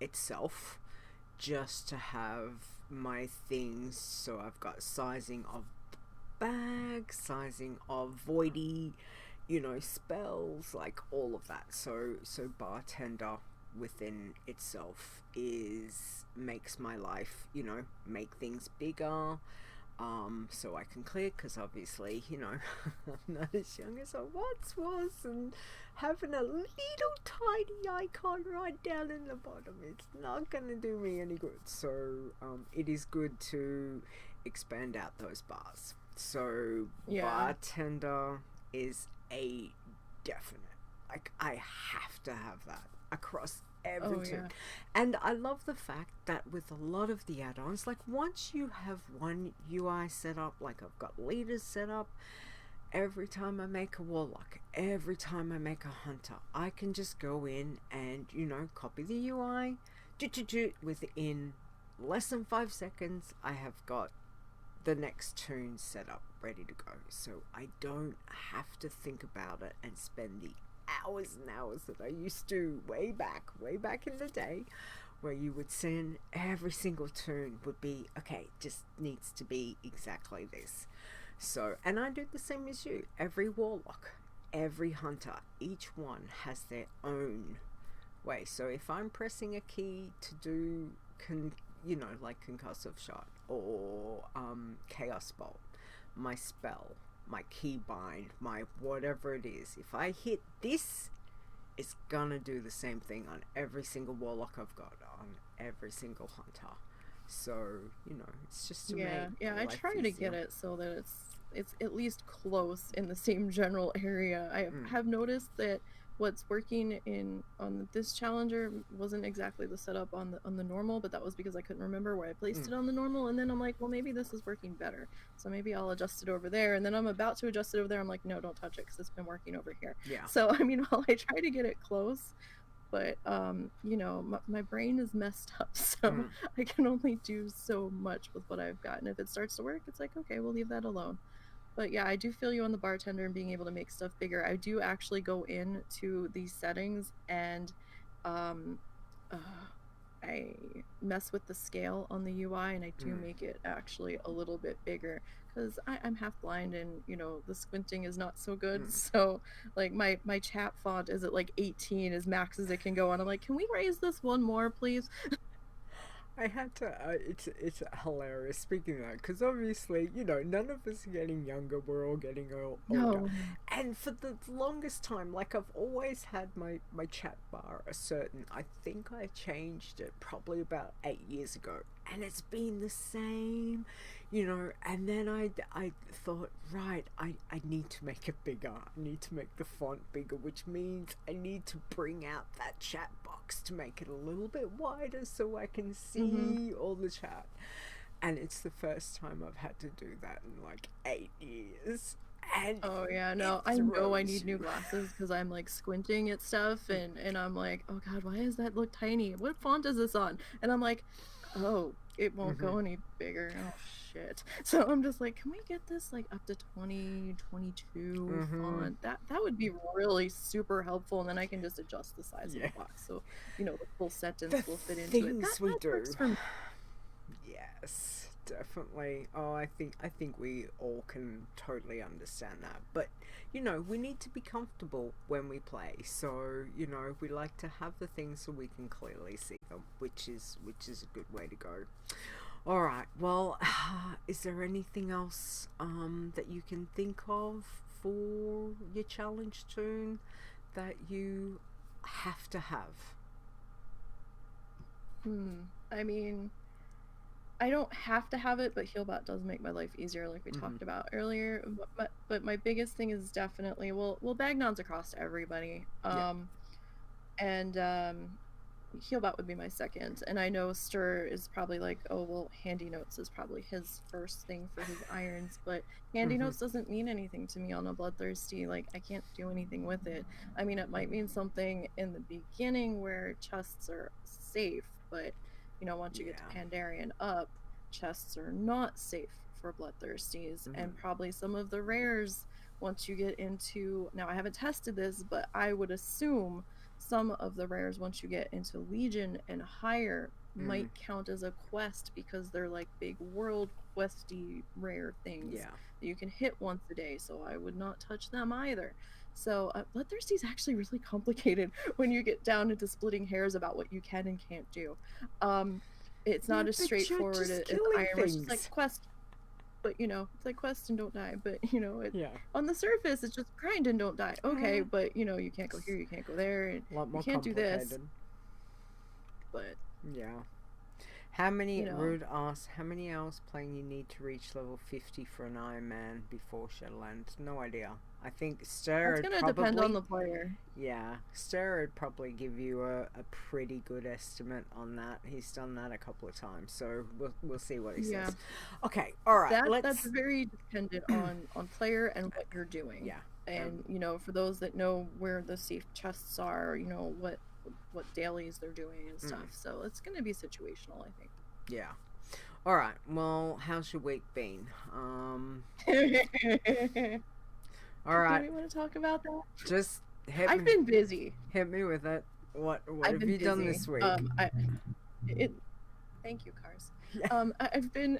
itself, just to have my things. So I've got sizing of bags, sizing of voidy, spells, like all of that. So Bartender within itself makes my life, make things bigger, so I can clear, because obviously, I'm not as young as I once was, and having a little tiny icon right down in the bottom, it's not gonna do me any good. So it is good to expand out those bars. So Yeah. Bartender is a definite. Like, I have to have that across everything. yeah. And I love the fact that with a lot of the add-ons, like, once you have one UI set up, like I've got leaders set up, every time I make a warlock, every time I make a hunter, I can just go in and, copy the UI, within less than 5 seconds, I have got the next tune set up, ready to go. So I don't have to think about it and spend the hours and hours that I used to way back in the day, where you would send every single tune would be, okay, just needs to be exactly this. So, and I do the same as you. Every warlock, every hunter, each one has their own way. So if I'm pressing a key to do, like concussive shot or chaos bolt, my spell, my keybind, my whatever it is, if I hit this, it's gonna do the same thing on every single warlock I've got, on every single hunter. So, it's just to make I try to get it so that it's at least close in the same general area. I have noticed that what's working on this challenger wasn't exactly the setup on the normal, but that was because I couldn't remember where I placed it on the normal, and then I'm like, well, maybe this is working better, so maybe I'll adjust it over there, and then I'm about to adjust it over there, I'm like, no, don't touch it because it's been working over here. So I mean, while I try to get it close, but my brain is messed up, so I can only do so much with what I've got, and if it starts to work, it's like, okay, we'll leave that alone. But yeah, I do feel you on the bartender and being able to make stuff bigger. I do actually go into these settings and I mess with the scale on the UI, and I do make it actually a little bit bigger because I'm half blind, and the squinting is not so good. So like my chat font is at like 18 as max as it can go, and I'm like, can we raise this one more, please? I had to, it's hilarious speaking of that, because obviously, none of us are getting younger, we're all getting older. No. And for the longest time, like, I've always had my chat bar a certain, I think I changed it probably about 8 years ago, and it's been the same, and then I thought, right, I need to make it bigger, I need to make the font bigger, which means I need to bring out that chat box to make it a little bit wider so I can see all the chat. And it's the first time I've had to do that in like 8 years. And oh yeah, no, I know I need new glasses because I'm like squinting at stuff, and I'm like, oh god, why does that look tiny? What font is this on? And I'm like, oh, it won't go any bigger. Oh shit. So I'm just like, can we get this like up to 20, 22 font? That would be really super helpful, and then I can just adjust the size of the box so the full sentence will fit into it. That works for me. Yes, definitely. Oh, I think we all can totally understand that. But we need to be comfortable when we play. So we like to have the things so we can clearly see them, which is a good way to go. All right. Well, is there anything else that you can think of for your challenge tune that you have to have? I mean, I don't have to have it, but Healbot does make my life easier, like we talked about earlier. But my biggest thing is definitely, well, Bagnon's across to everybody. And Healbot would be my second. And I know Stir is probably like, oh, well, Handy Notes is probably his first thing for his irons, but Handy Notes doesn't mean anything to me on a Bloodthirsty. Like, I can't do anything with it. I mean, it might mean something in the beginning where chests are safe, but once you get to Pandarian up, chests are not safe for Bloodthirsties, and probably some of the rares, once you get into, now I haven't tested this, but I would assume some of the rares once you get into Legion and higher might count as a quest because they're like big world questy rare things that you can hit once a day, so I would not touch them either. So Bloodthirsty is actually really complicated when you get down into splitting hairs about what you can and can't do. It's not as straightforward as Iron, which is like quest, but it's like quest and don't die. But on the surface, it's just grind and don't die. Okay, but you can't go here, you can't go there, and you can't do this. But how many Rude asks, how many hours playing you need to reach level 50 for an Iron Man before Shadowlands? No idea. I think Stir it's gonna depend on the player. Yeah, Stir would probably give you a pretty good estimate on that. He's done that a couple of times, so we'll see what he says. Okay, all right. That's very dependent on player and what you're doing. Yeah, and for those that know where the safe chests are, what dailies they're doing and stuff. So it's gonna be situational, I think. Yeah. All right. Well, how's your week been? All Do right. we want to talk about that? Just hit I've me. been busy. Hit me with it. What I've have been you done busy. this week? Thank you, Cars. Yeah. I've been.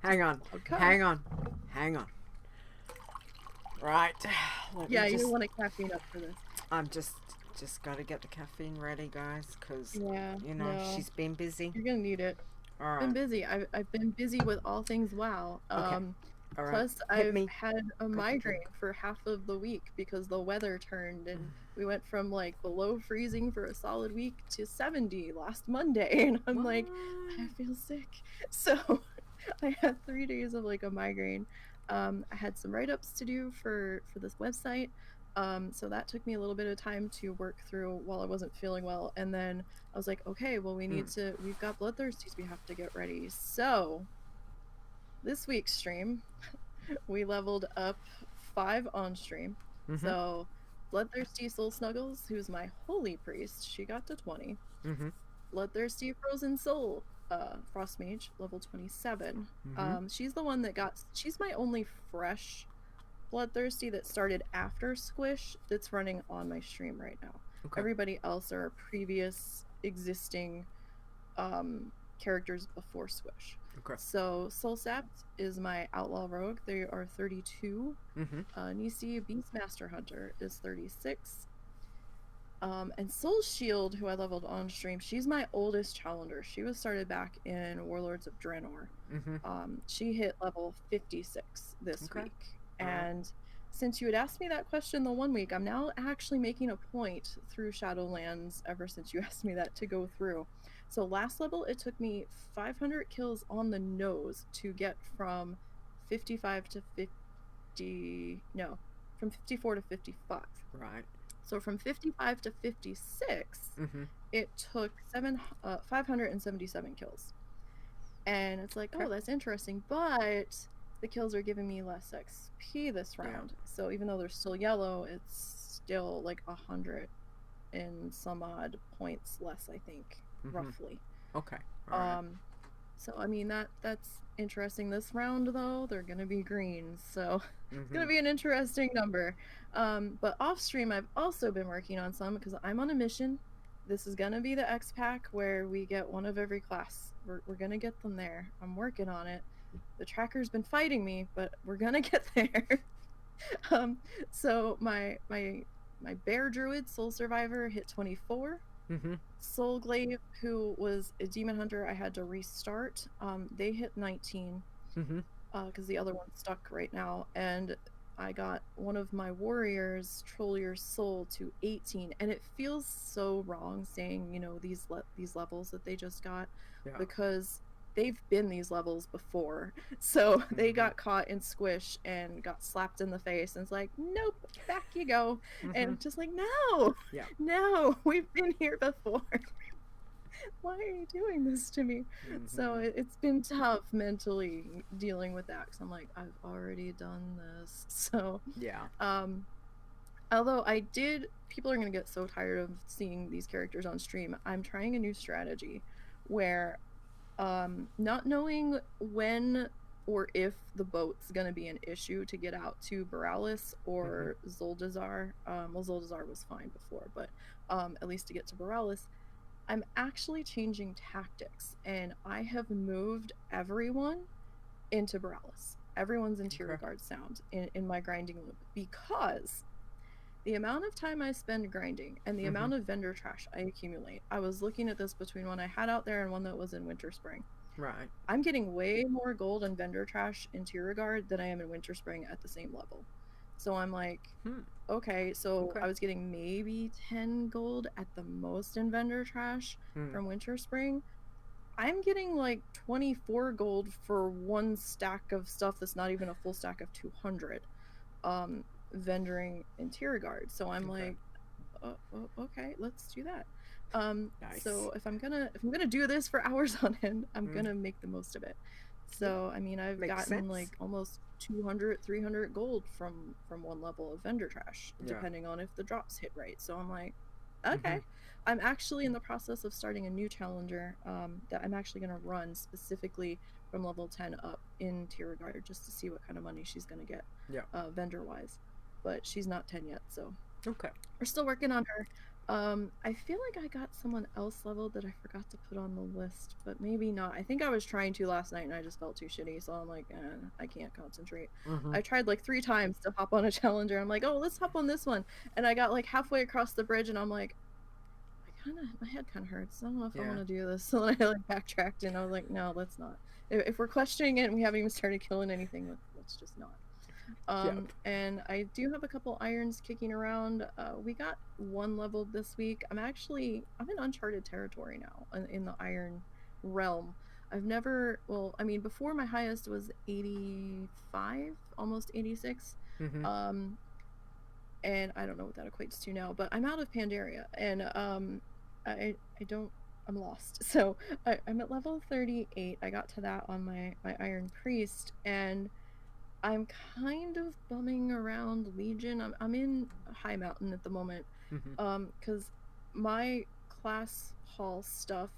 Hang on. Okay. Hang on. Hang on. Right. Let Yeah, me you just, want to caffeine up for this. I'm just gotta get the caffeine ready, guys, because Yeah. you know No, she's been busy. you're gonna need it. All I've been right. busy. I've been busy with all things WoW. Okay. All right. Plus, Hit I've me. had a the migraine drink. for half of the week because the weather turned and we went from like below freezing for a solid week to 70 last Monday, and I'm like, I feel sick. So I had 3 days of like a migraine. I had some write-ups to do for this website. So that took me a little bit of time to work through while I wasn't feeling well. And then I was like, okay, well, we've got bloodthirsties we have to get ready. So this week's stream, we leveled up 5 on stream. Mhm. So Bloodthirsty Soul Snuggles, who's my holy priest, she got to 20. Mhm. Bloodthirsty Frozen Soul, Frost Mage, level 27. Mhm. She's the one that she's my only fresh Bloodthirsty that started after Squish that's running on my stream right now. Okay. Everybody else are previous existing characters before Squish. Okay. So Soul Sapped is my outlaw rogue. They are 32. Mhm. Nisey Beastmaster Hunter is 36. And Soul Shield, who I leveled on stream, she's my oldest challenger. She was started back in Warlords of Draenor. Mhm. She hit level 56 this Okay. week. Alright. And since you had asked me that question the one week, I'm now actually making a point through Shadowlands ever since you asked me that to go through. So last level, it took me 500 kills on the nose to get from 55 to 50... No, from 54 to 55. Right. So from 55 to 56, Mhm. it took 577 kills. And it's like, Okay. oh, that's interesting, but the kills are giving me less XP this round. So even though they're still yellow, it's still like 100 and some odd points less, I think, roughly. Okay. All right. So I mean that's interesting. This round though, they're gonna be greens, so it's gonna be an interesting number. But off stream, I've also been working on some because I'm on a mission. This is gonna be the X pack where we get one of every class. We're gonna get them there. I'm working on it. The tracker's been fighting me, but we're gonna get there. So my bear druid soul survivor hit 24. Soul glaive, who was a demon hunter I had to restart, they hit 19 because the other one's stuck right now, and I got one of my warriors, Trollier's Soul, to 18, and it feels so wrong saying, you know, these levels that they just got, because they've been these levels before. So they got caught in Squish and got slapped in the face, and it's like, nope, back you go. And just like, no, we've been here before. Why are you doing this to me? So it's been tough mentally dealing with that, because I'm like, I've already done this. So although people are gonna get so tired of seeing these characters on stream, I'm trying a new strategy where not knowing when or if the boat's gonna be an issue to get out to Borealis or Zuldazar. Well, Zuldazar was fine before, but at least to get to Borealis, I'm actually changing tactics, and I have moved everyone into Borealis. Everyone's interior guard sound in my grinding loop, because the amount of time I spend grinding and the amount of vendor trash I accumulate. I was looking at this between one I had out there and one that was in Winter Spring. Right. I'm getting way more gold and vendor trash in Tier Guard than I am in Winter Spring at the same level. So I'm like, okay, so I was getting maybe 10 gold at the most in vendor trash from Winter Spring. I'm getting like 24 gold for one stack of stuff that's not even a full stack of 200 vendoring Interior Guard. So I'm like, okay, let's do that. Nice. So if I'm gonna do this for hours on end, I'm gonna make the most of it. So I mean, I've gotten like almost 200, 300 gold from one level of vendor trash, depending on if the drops hit right. So I'm like, okay. I'm actually in the process of starting a new challenger that I'm actually going to run specifically from level 10 up in tier guard just to see what kind of money she's gonna get, vendor wise. But she's not 10 yet, so Okay. we're still working on her. I feel like I got someone else leveled that I forgot to put on the list, but maybe not. I think I was trying to last night and I just felt too shitty, so I'm like, I can't concentrate. I tried like 3 times to hop on a challenger. I'm like, oh, let's hop on this one, and I got like halfway across the bridge, and I'm like, my head kind of hurts. I don't know if I want to do this. So then I like backtracked, and I was like, no, let's not. If we're questioning it and we haven't even started killing anything, let's just not. And I do have a couple irons kicking around. We got 1 leveled this week. I'm in uncharted territory now in the iron realm. I've never, well, I mean, before my highest was 85, almost 86. And I don't know what that equates to now, but I'm out of Pandaria, and I'm lost. So I'm at level 38. I got to that on my Iron Priest, and I'm kind of bumming around Legion. I'm in High Mountain at the moment, because my class hall stuff,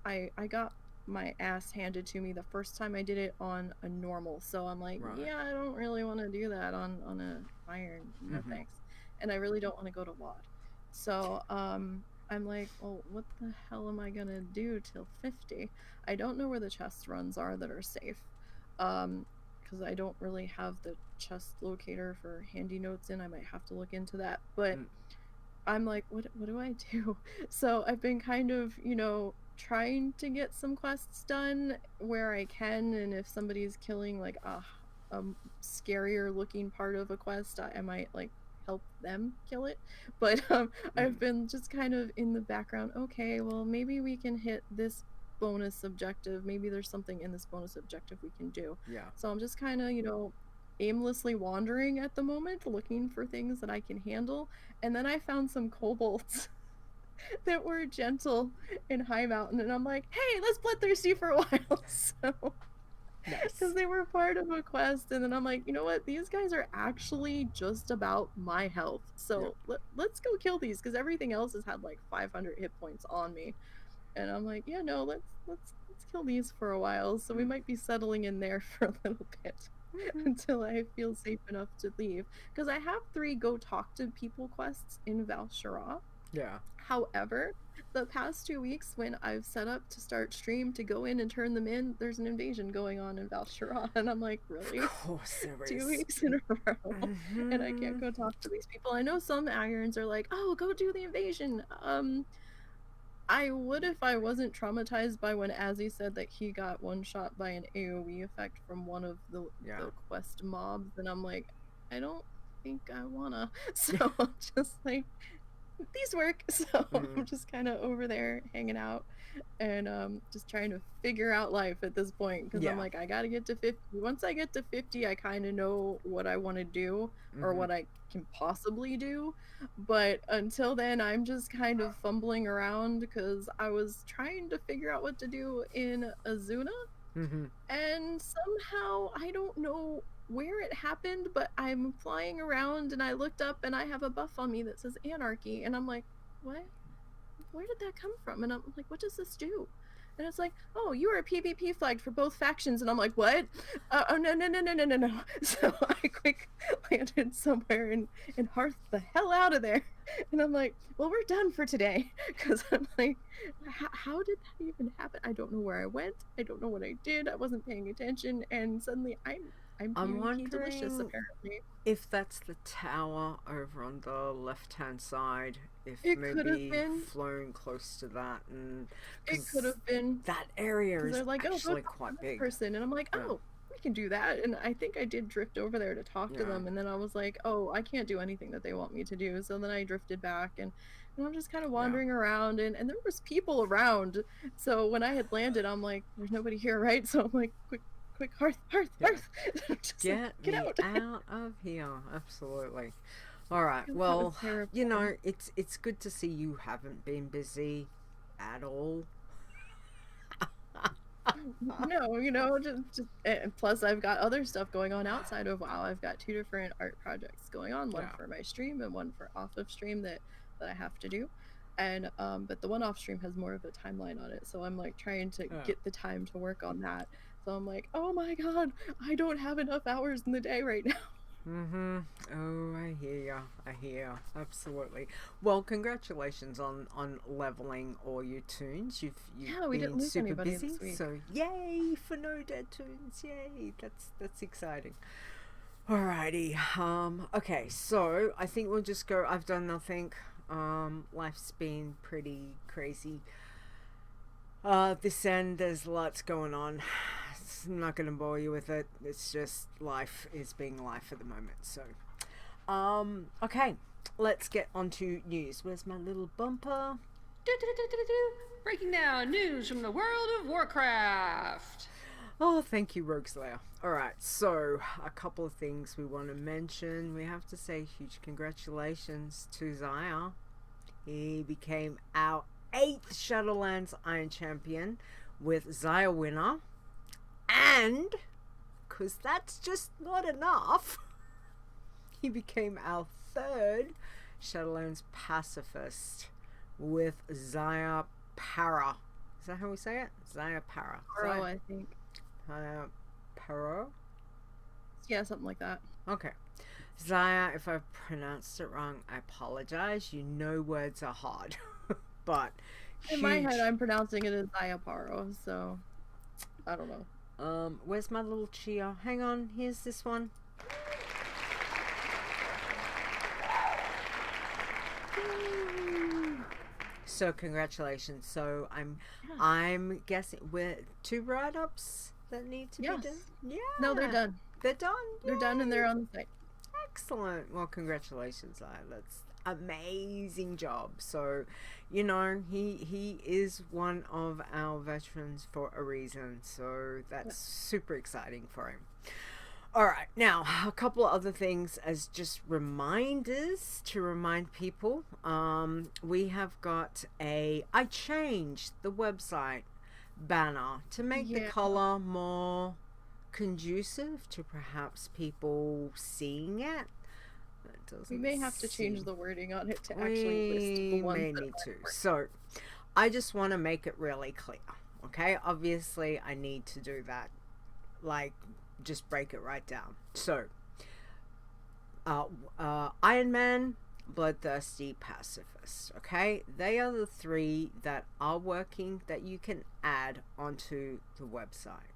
I got my ass handed to me the first time I did it on a normal. So I'm like, yeah, I don't really want to do that on a Iron. No thanks. And I really don't want to go to WoD. So I'm like, well, what the hell am I gonna do till 50? I don't know where the chest runs are that are safe, because I don't really have the chest locator for handy notes in. I might have to look into that. But I'm like, what do I do? So I've been kind of, trying to get some quests done where I can, and if somebody's killing like a scarier looking part of a quest, I might like help them kill it. But I've been just kind of in the background. Okay, well, maybe we can hit this bonus objective. Maybe there's something in this bonus objective we can do. So I'm just kind of, aimlessly wandering at the moment, looking for things that I can handle. And then I found some kobolds that were gentle in High Mountain, and I'm like, hey, let's bloodthirsty for a while. So because they were part of a quest, and then I'm like, you know what, these guys are actually just about my health, so let's go kill these, because everything else has had like 500 hit points on me, and I'm like, yeah, no, let's kill these for a while. So we might be settling in there for a little bit until I feel safe enough to leave, because I have 3 go talk to people quests in Val'sharah. However, the past 2 weeks when I've set up to start stream to go in and turn them in, there's an invasion going on in Val'sharah, and I'm like, really? Of course there is. 2 weeks in a row, and I can't go talk to these people. I know some irons are like, oh, go do the invasion. I would if I wasn't traumatized by when Azzy said that he got one shot by an AoE effect from one of the quest mobs, and I'm like, I don't think I wanna. So I'm just like, these work. So I'm just kind of over there hanging out and just trying to figure out life at this point, because I'm like, I gotta get to 50. Once I get to 50, I kind of know what I want to do or what I can possibly do, but until then I'm just kind of fumbling around, because I was trying to figure out what to do in Azuna, and somehow I don't know where it happened, but I'm flying around and I looked up and I have a buff on me that says anarchy, and I'm like, what? Where did that come from? And I'm like, what does this do? And it's like, oh, you are PvP flagged for both factions. And I'm like, what? Oh, no. So I quick landed somewhere and hearthed the hell out of there. And I'm like, well, we're done for today. Because I'm like, how did that even happen? I don't know where I went. I don't know what I did. I wasn't paying attention. And suddenly I'm PvP delicious, apparently. If that's the tower over on the left-hand side, if it maybe flown close to that, and it could have been that area is like, actually quite big. Person, and I'm like, oh, we can do that. And I think I did drift over there to talk to them, and then I was like, oh, I can't do anything that they want me to do. So then I drifted back, and I'm just kind of wandering around, and there was people around. So when I had landed, I'm like, there's nobody here, right? So I'm like, quick, hearth. Just get me out of here. Absolutely. All right. Well, it's good to see you haven't been busy at all. No, just plus I've got other stuff going on outside of WoW. I've got 2 different art projects going on, one for my stream and one for off of stream that I have to do. And but the one off stream has more of a timeline on it, so I'm like trying to get the time to work on that. So I'm like, oh my god, I don't have enough hours in the day right now. Oh, I hear ya. I hear. Absolutely. Well, congratulations on leveling all your tunes. You've Yeah, we didn't been lose super anybody busy, this week. so yay for no dead tunes. Yay. That's exciting. Alrighty. Okay, so I think we'll just go. I've done nothing. Life's been pretty crazy. This end, there's lots going on. I'm not going to bore you with it. It's just life is being life at the moment. So, okay, let's get on to news. Where's my little bumper? Breaking down news from the world of Warcraft. Oh, thank you, Rogue Slayer. All right, so a couple of things we want to mention. We have to say huge congratulations to Xayar. He became our 8th Shadowlands Iron Champion with Xayarwinna. And, because that's just not enough, he became our 3rd Shadowlands Pacifist with Xayaparo. Is that how we say it? Xayaparo. Paro, I think. Xayaparo? Yeah, something like that. Okay. Xayah, if I pronounced it wrong, I apologize. You know words are hard. But in my head, I'm pronouncing it as Xayaparo, so I don't know. Where's my little cheer? Hang on, here's this one. So congratulations. So I'm guessing we're 2 write-ups that need to be done. Yeah. No, they're done. They're done. They're done and they're on the site. Excellent. Well, congratulations. That's amazing job. So, you know, he is one of our veterans for a reason. So that's super exciting for him. All right, now a couple of other things as just reminders to remind people. We have got I changed the website banner to make the color more conducive to perhaps people seeing it. We may have to change the wording on it to actually list the ones may that need to. So I just want to make it really clear. Okay, obviously I need to do that. Like, just break it right down. So Iron Man, Bloodthirsty, Pacifist. Okay, they are the 3 that are working that you can add onto the website.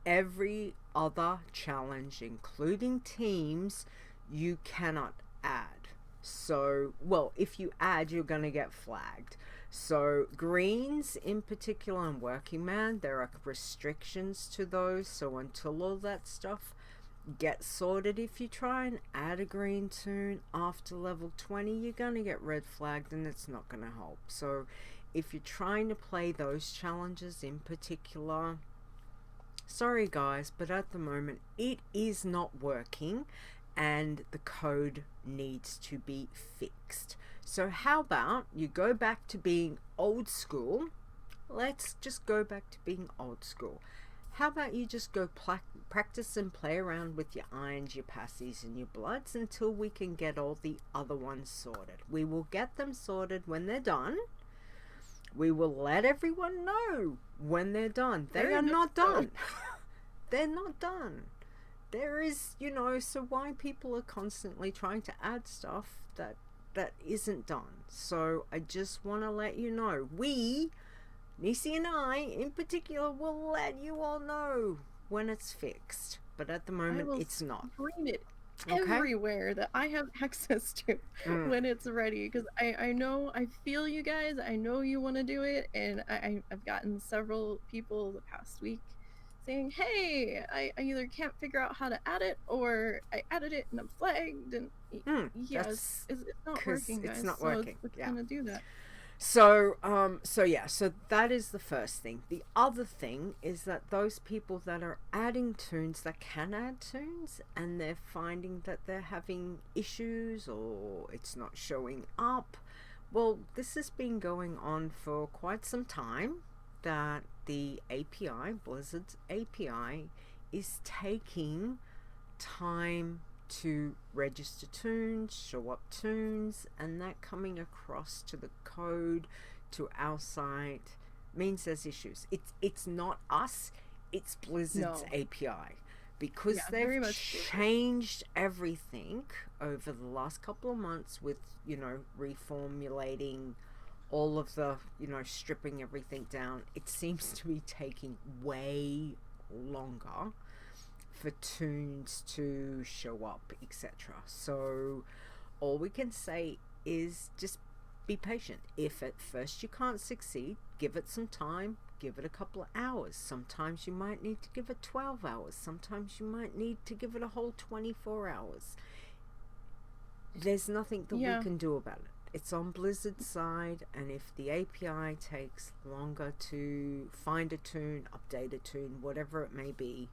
Every other challenge, including teams, you cannot add. So, well, if you add, you're going to get flagged. So greens in particular and working man, there are restrictions to those. So until all that stuff gets sorted, if you try and add a green toon after level 20, you're going to get red flagged and it's not going to help. So if you're trying to play those challenges in particular, sorry guys, but at the moment it is not working and the code needs to be fixed. So how about you go back to being old school? Let's just go back to being old school. How about you just go practice and play around with your irons, your passies and your bloods until we can get all the other ones sorted. We will get them sorted when they're done. We will let everyone know when they're done. They are not done. They're not done. There is, you know, so why people are constantly trying to add stuff that isn't done. So I just want to let you know, we, Nisey and I in particular, will let you all know when it's fixed. But at the moment, it's not. Scream it everywhere that I have access to when it's ready. Because I know, I feel you guys. I know you want to do it. And I've gotten several people the past week saying, hey, I either can't figure out how to add it or I added it and I'm flagged. And yes, it's not working, guys. It's not working. It's gonna do that. So that is the first thing. The other thing is that those people that are adding toons that can add toons and they're finding that they're having issues or it's not showing up, well, this has been going on for quite some time, that the API, Blizzard's API, is taking time to register toons, show up toons, and that coming across to the code to our site means there's issues. It's not us, it's Blizzard's No. API. Because Yeah, very they've much Blizzard. changed everything over the last couple of months with, reformulating all of the, stripping everything down, it seems to be taking way longer for tunes to show up, etc. So all we can say is just be patient. If at first you can't succeed, give it some time, give it a couple of hours. Sometimes you might need to give it 12 hours. Sometimes you might need to give it a whole 24 hours. There's nothing that we can do about it. It's on Blizzard's side, and if the API takes longer to find a tune, update a tune, whatever it may be,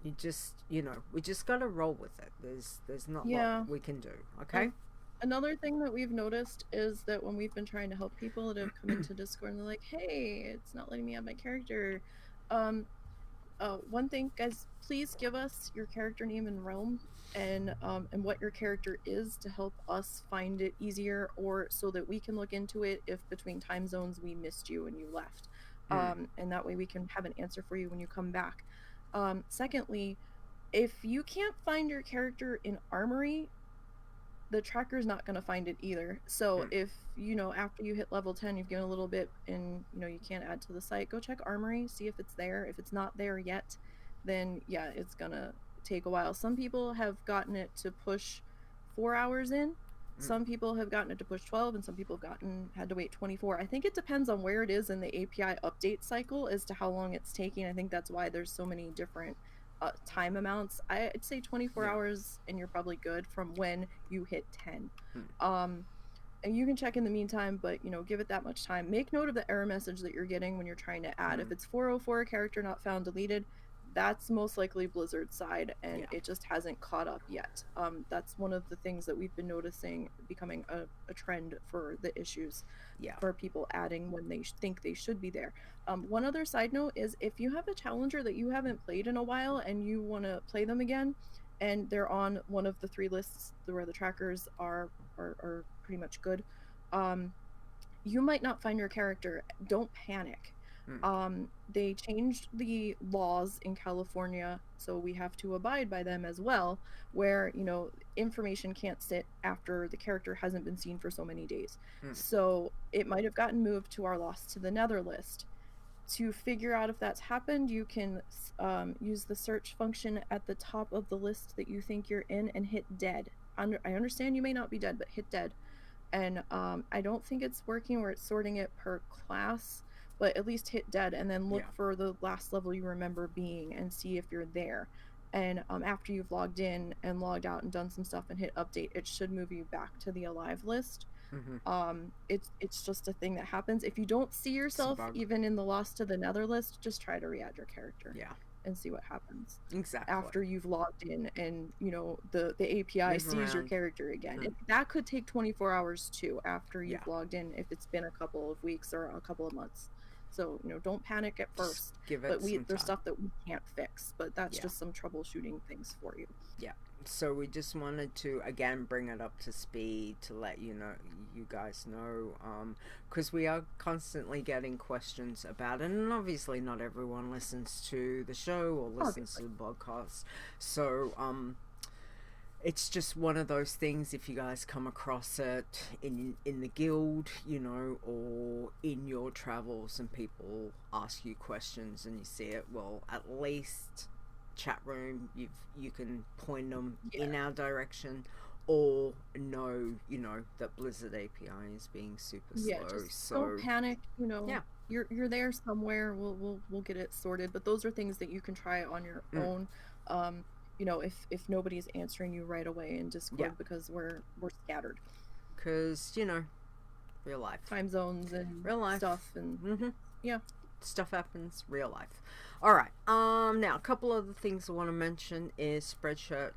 we just got to roll with it. There's not a lot we can do, okay? Another thing that we've noticed is that when we've been trying to help people that have come into Discord and they're like, hey, it's not letting me add my character. One thing, guys, please give us your character name and realm and what your character is to help us find it easier, or so that we can look into it if between time zones we missed you and you left. And that way we can have an answer for you when you come back. Secondly, if you can't find your character in Armory, the tracker's not going to find it either. So if, after you hit level 10, you've given a little bit and, you can't add to the site, go check Armory, see if it's there. If it's not there yet, then yeah, it's going to take a while. Some people have gotten it to push 4 hours in. Some people have gotten it to push 12, and some people have had to wait 24. I think it depends on where it is in the API update cycle as to how long it's taking. I think that's why there's so many different time amounts. I'd say 24 hours and you're probably good from when you hit 10. And you can check in the meantime, but give it that much time. Make note of the error message that you're getting when you're trying to add. If it's 404 character not found deleted, that's most likely Blizzard's side, and it just hasn't caught up yet. That's one of the things that we've been noticing becoming a trend for the issues for people adding when they think they should be there. One other side note is if you have a challenger that you haven't played in a while and you want to play them again, and they're on one of the 3 lists where the trackers are pretty much good, you might not find your character. Don't panic. They changed the laws in California, so we have to abide by them as well, where information can't sit after the character hasn't been seen for so many days. So it might have gotten moved to our Lost to the Nether list. To figure out if that's happened, you can use the search function at the top of the list that you think you're in and hit dead. I understand you may not be dead, but hit dead. And I don't think it's working where it's sorting it per class, but at least hit dead and then look for the last level you remember being and see if you're there. And after you've logged in and logged out and done some stuff and hit update, it should move you back to the alive list. It's just a thing that happens. If you don't see yourself even in the Lost to the Nether list, just try to re-add your character and see what happens after you've logged in and the API sees your character again. That could take 24 hours too after you've logged in, if it's been a couple of weeks or a couple of months. So don't panic at first. But there's stuff that we can't fix, but that's just some troubleshooting things for you. So we just wanted to again bring it up to speed to let you guys know, because we are constantly getting questions about it, and obviously not everyone listens to the show or listens to the podcast. So it's just one of those things. If you guys come across it in the guild, or in your travels, and people ask you questions and you see it, well, at least chat room, you can point them in our direction, or know that Blizzard API is being super slow. So don't panic. You're there somewhere. We'll get it sorted. But those are things that you can try on your own. If nobody's answering you right away in Discord because we're scattered. Because real life, time zones and real life stuff, and stuff happens. Real life. All right. Now a couple other things I want to mention is Spreadshirt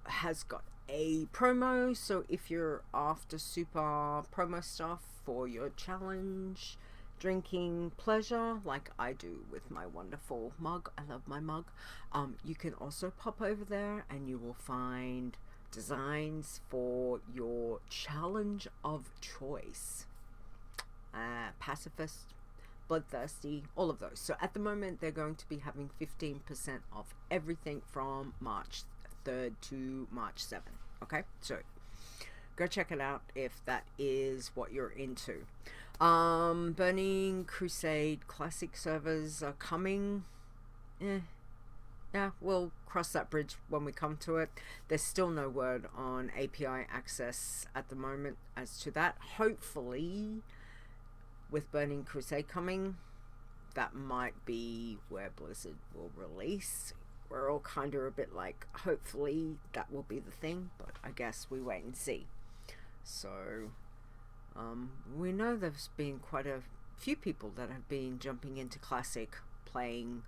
has got a promo. So if you're after super promo stuff for your challenge drinking pleasure, like I do with my wonderful mug, I love my mug, you can also pop over there and you will find designs for your challenge of choice. Pacifist, Bloodthirsty, all of those. So at the moment, they're going to be having 15% off everything from March 3rd to March 7th. Okay, so go check it out if that is what you're into. Burning Crusade Classic servers are coming. Yeah, we'll cross that bridge when we come to it. There's still no word on API access at the moment as to that. Hopefully, with Burning Crusade coming, that might be where Blizzard will release. We're all kind of a bit like, hopefully that will be the thing, but I guess we wait and see. So, we know there's been quite a few people that have been jumping into Classic playing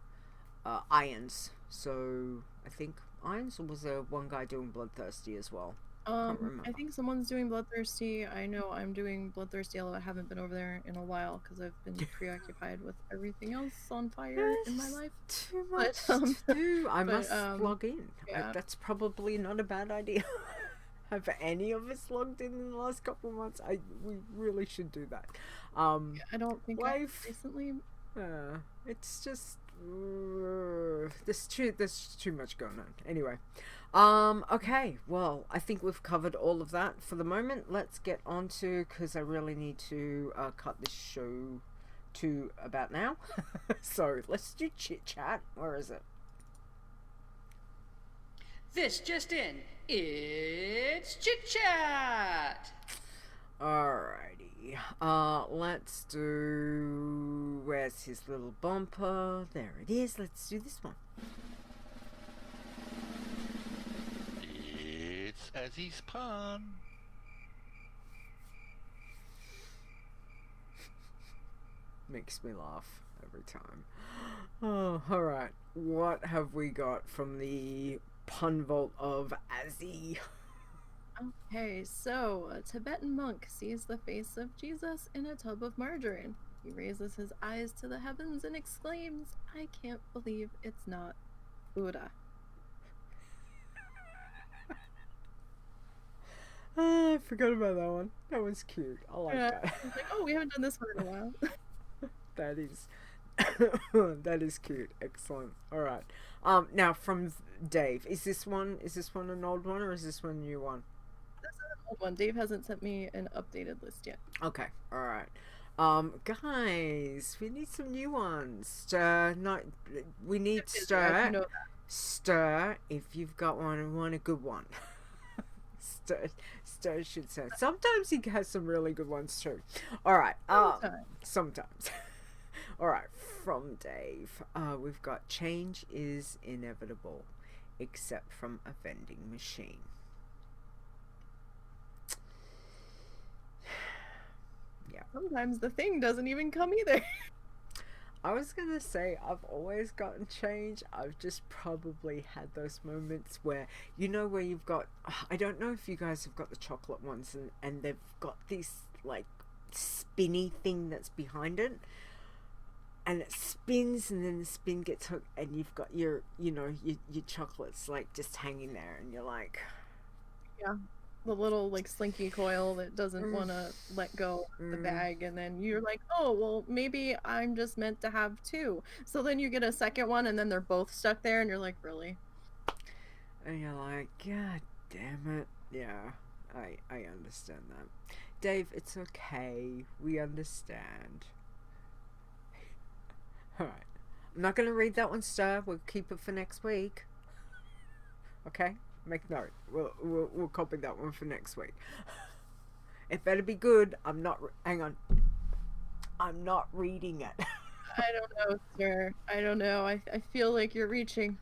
Irons. So I think Irons, or was there one guy doing Bloodthirsty as well? I think someone's doing Bloodthirsty. I know I'm doing Bloodthirsty, although I haven't been over there in a while because I've been preoccupied with everything else on fire in my life. Too much to do. I must log in. Yeah. That's probably not a bad idea. Have any of us logged in the last couple of months? We really should do that. I don't think life, I've recently. It's just there's too much going on. Anyway, okay. Well, I think we've covered all of that for the moment. Let's get on to, because I really need to cut this show to about now. So let's do chit chat. Where is it? This just in. It's Chit Chat! Alrighty. Let's do... Where's his little bumper? There it is. Let's do this one. It's Azzy's pun. Makes me laugh every time. Oh, alright. What have we got from the pun vault of Azzy? Okay, so a Tibetan monk sees the face of Jesus in a tub of margarine. He raises his eyes to the heavens and exclaims, "I can't believe it's not Buddha." Oh, I forgot about that one. That was cute. I like that. I was like, oh, we haven't done this one in a while. That is that is cute. Excellent. All right. Now from Dave, is this one an old one or is this one a new one? This is an old one. Dave hasn't sent me an updated list yet. Okay. All right. Guys, we need some new ones. We need stir. No. Stir, if you've got one and want a good one. Stir should say. Sometimes he has some really good ones too. All right. Sometimes. All right. From Dave, we've got change is inevitable, except from a vending machine. Yeah. Sometimes the thing doesn't even come either. I was gonna say I've always gotten change. I've just probably had those moments where, you know, where you've got, I don't know if you guys have got the chocolate ones and they've got this like spinny thing that's behind it and it spins and then the spin gets hooked and you've got your chocolates like just hanging there and you're like, yeah, the little like slinky coil that doesn't want to let go of the bag, and then you're like, oh well, maybe I'm just meant to have two, so then you get a second one and then they're both stuck there and you're like, really? And you're like, god damn it. Yeah, I understand that, Dave. It's okay, we understand. All right, I'm not gonna read that one, Star. We'll keep it for next week. Okay, make note. We'll copy that one for next week. It better be good. Hang on. I'm not reading it. I don't know, sir. I don't know. I feel like you're reaching.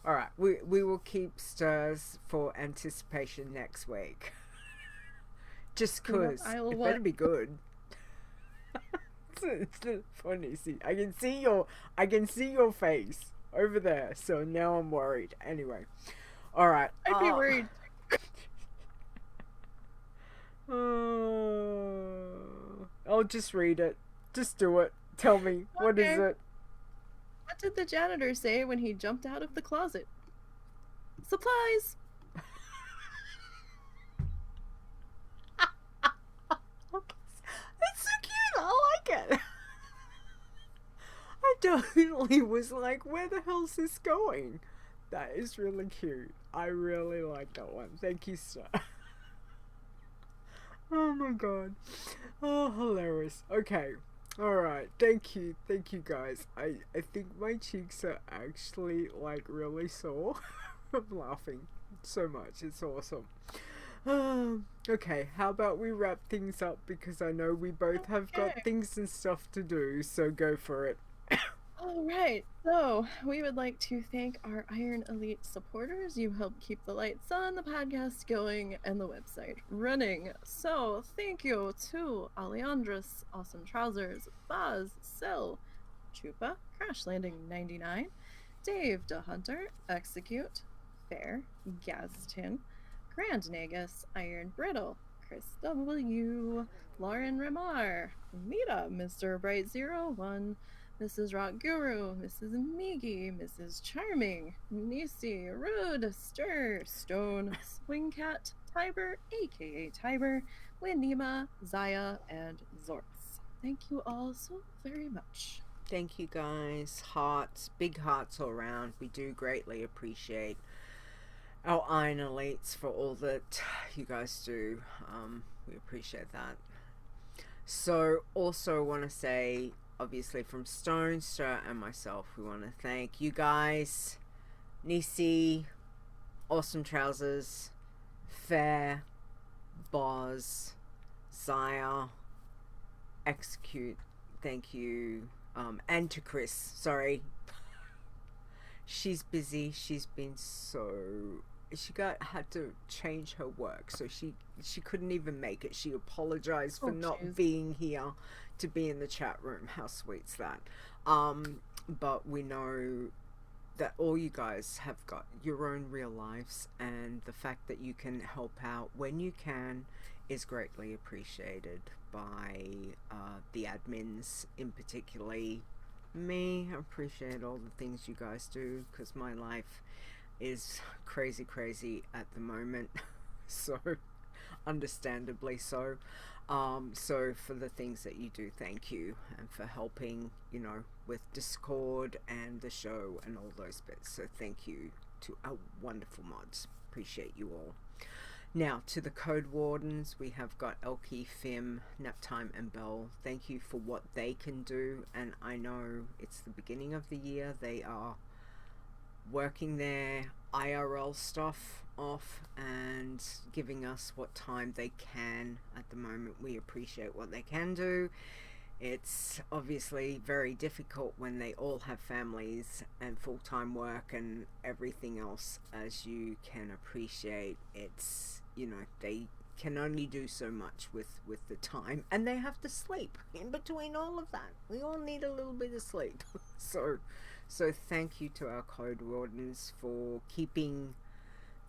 All right, we will keep stirs for anticipation next week. Just cause it better be good. It's funny. See, I can see your face over there. So now I'm worried. Anyway, all right. I'd be worried. I'll just read it. Just do it. Tell me, what is it? What did the janitor say when he jumped out of the closet? Supplies. It's so cute. I like totally was like, where the hell's this going? That is really cute. I really like that one. Thank you, sir. Oh my god. Oh, hilarious. Okay. Alright. Thank you. Thank you, guys. I think my cheeks are actually, like, really sore. I'm laughing so much. It's awesome. Okay. How about we wrap things up, because I know we both have got things and stuff to do, so go for it. Alright, so we would like to thank our Iron Elite supporters. You help keep the lights on, the podcast going, and the website running. So thank you to Alejandros, Awesome Trousers, Buzz, Sil, Chupa, Crash Landing 99, Dave the Hunter, Execute, Fair, Gaztin, Grand Nagus, Iron Brittle, Chris W, Lauren Remar, Leeta, Mr. Bright 01, Mrs. Rock Guru, Mrs. Migi, Mrs. Charming, Nisi, Rude, Stir, Stone, Swingcat, Tiber, aka Tiber, Winima, Zaya, and Zorts. Thank you all so very much. Thank you, guys. Hearts, big hearts all around. We do greatly appreciate our Iron Elites for all that you guys do. We appreciate that. So, also want to say, obviously from Stone, Stir, and myself, we want to thank you guys, Nisi, Awesome Trousers, Fair, Boz, Zaya, Execute, thank you, and to Chris, sorry. She's busy, she's been so... She had to change her work, so she couldn't even make it. She apologized for not being here to be in the chat room. How sweet's that? But we know that all you guys have got your own real lives, and the fact that you can help out when you can is greatly appreciated by the admins, in particularly me. I appreciate all the things you guys do, because my life is crazy at the moment, so understandably so. So for the things that you do, thank you, and for helping, you know, with Discord and the show and all those bits. So thank you to our wonderful mods. Appreciate you all. Now to the Code Wardens, we have got Elkie, Fim, Naptime, and Bell. Thank you for what they can do, and I know it's the beginning of the year. They are working their IRL stuff off and giving us what time they can at the moment. We appreciate what they can do. It's obviously very difficult when they all have families and full-time work and everything else, as you can appreciate. It's, you know, they can only do so much with the time, and they have to sleep in between all of that. We all need a little bit of sleep. So thank you to our Code Wardens for keeping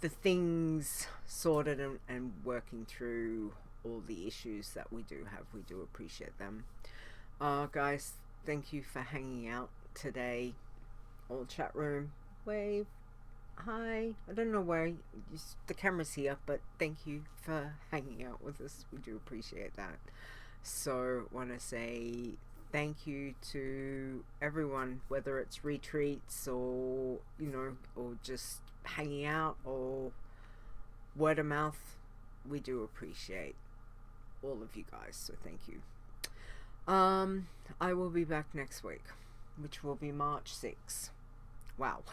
the things sorted and working through all the issues that we do have. We do appreciate them. Guys, thank you for hanging out today. All chat room, wave, hi. I don't know where the camera's here, but thank you for hanging out with us. We do appreciate that. So want to say thank you to everyone, whether it's retreats or, you know, or just hanging out or word of mouth. We do appreciate all of you guys, so thank you. I will be back next week, which will be March 6th. Wow.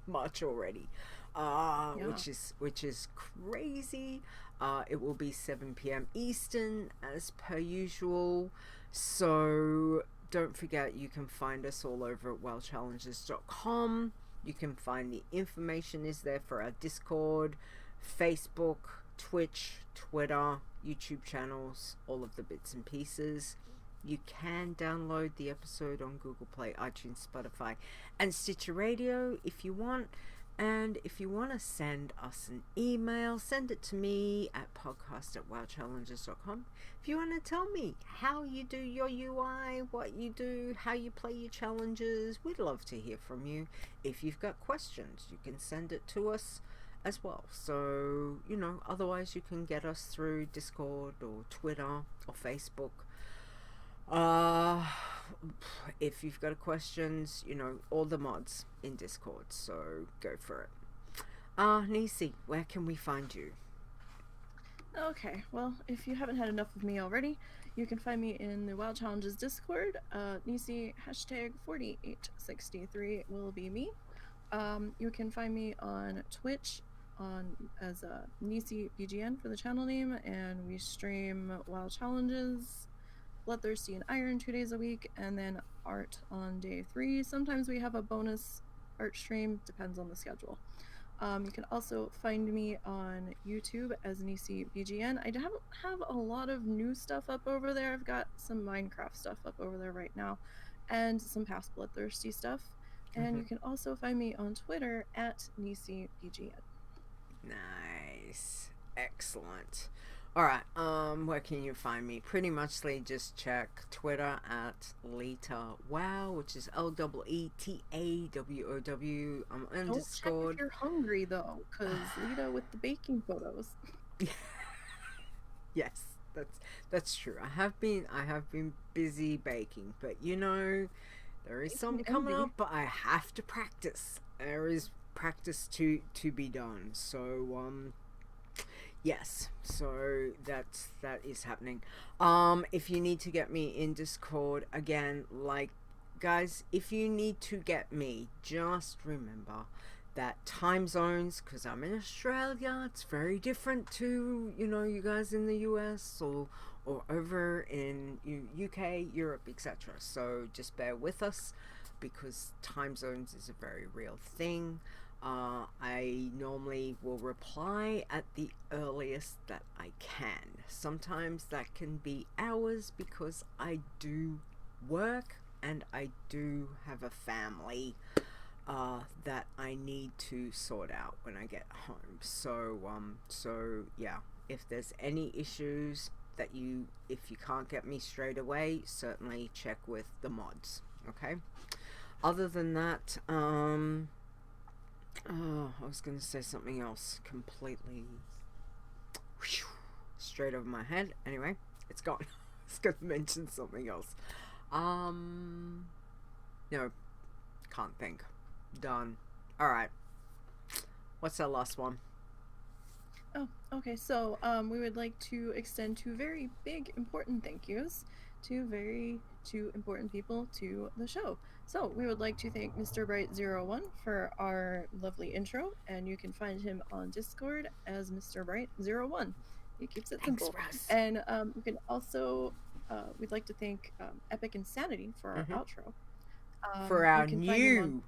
March already. Yeah. which is crazy. It will be 7 p.m. Eastern as per usual. So don't forget, you can find us all over at wellchallenges.com. You can find the information is there for our Discord, Facebook, Twitch, Twitter, YouTube channels, all of the bits and pieces. You can download the episode on Google Play, iTunes, Spotify, and Stitcher Radio if you want. And if you want to send us an email, send it to me at podcast@wowchallenges.com. If you want to tell me how you do your UI, what you do, how you play your challenges, we'd love to hear from you. If you've got questions, you can send it to us as well. So, you know, otherwise you can get us through Discord or Twitter or Facebook. If you've got questions, all the mods in Discord, so go for it. Nisey, where can we find you? Okay, well, if you haven't had enough of me already, you can find me in the WoW Challenges Discord. Nisey #4863 will be me. You can find me on Twitch as NiseyBGN for the channel name, and we stream WoW Challenges, Bloodthirsty and Iron 2 days a week, and then art on day 3. Sometimes we have a bonus art stream, depends on the schedule. You can also find me on YouTube as NiseyBGN. I don't have a lot of new stuff up over there. I've got some Minecraft stuff up over there right now, and some past Bloodthirsty stuff. And you can also find me on Twitter at NiseyBGN. Nice. Excellent. Alright, where can you find me? Pretty much just check Twitter at Leeta WoW, which is LEETAWOW. I'm on Don't Discord. check if you're hungry though, because Leeta with the baking photos. Yes, that's true. I have been busy baking, but there is something coming up, but I have to practice. There is practice to be done. So yes, so that is happening. If you need to get me in Discord, again, guys, if you need to get me, just remember that time zones, because I'm in Australia, it's very different to you guys in the US or over in UK, Europe, etc. So just bear with us, because time zones is a very real thing. I normally will reply at the earliest that I can. Sometimes that can be hours, because I do work and I do have a family that I need to sort out when I get home. So yeah, if there's any issues that if you can't get me straight away, certainly check with the mods. Okay, other than that, I was gonna say something else completely straight over my head. Anyway, it's gone. I was gonna mention something else. No, can't think. Done. Alright, what's that last one? Oh, okay. So, we would like to extend two very big, important thank yous to two important people to the show. So, we would like to thank Mr. Bright01 for our lovely intro, and you can find him on Discord as Mr. Bright01. He keeps it simple. Russ. And you can also, we'd like to thank Epic Insanity for our outro. For our new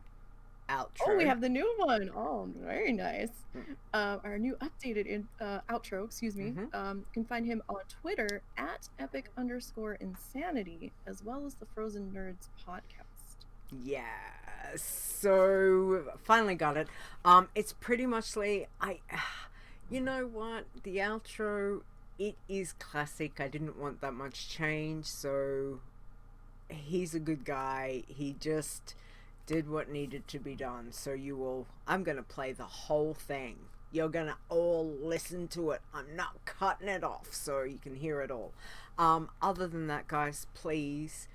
outro. Oh, we have the new one. Oh, very nice. Our new updated outro, excuse me. You can find him on Twitter at epic_insanity, as well as the Frozen Nerds podcast. Yeah, so finally got it. It's pretty much you know what, the outro, it is classic. I didn't want that much change, so he's a good guy. He just did what needed to be done. So I'm gonna play the whole thing. You're gonna all listen to it. I'm not cutting it off, so you can hear it all. Other than that, guys, please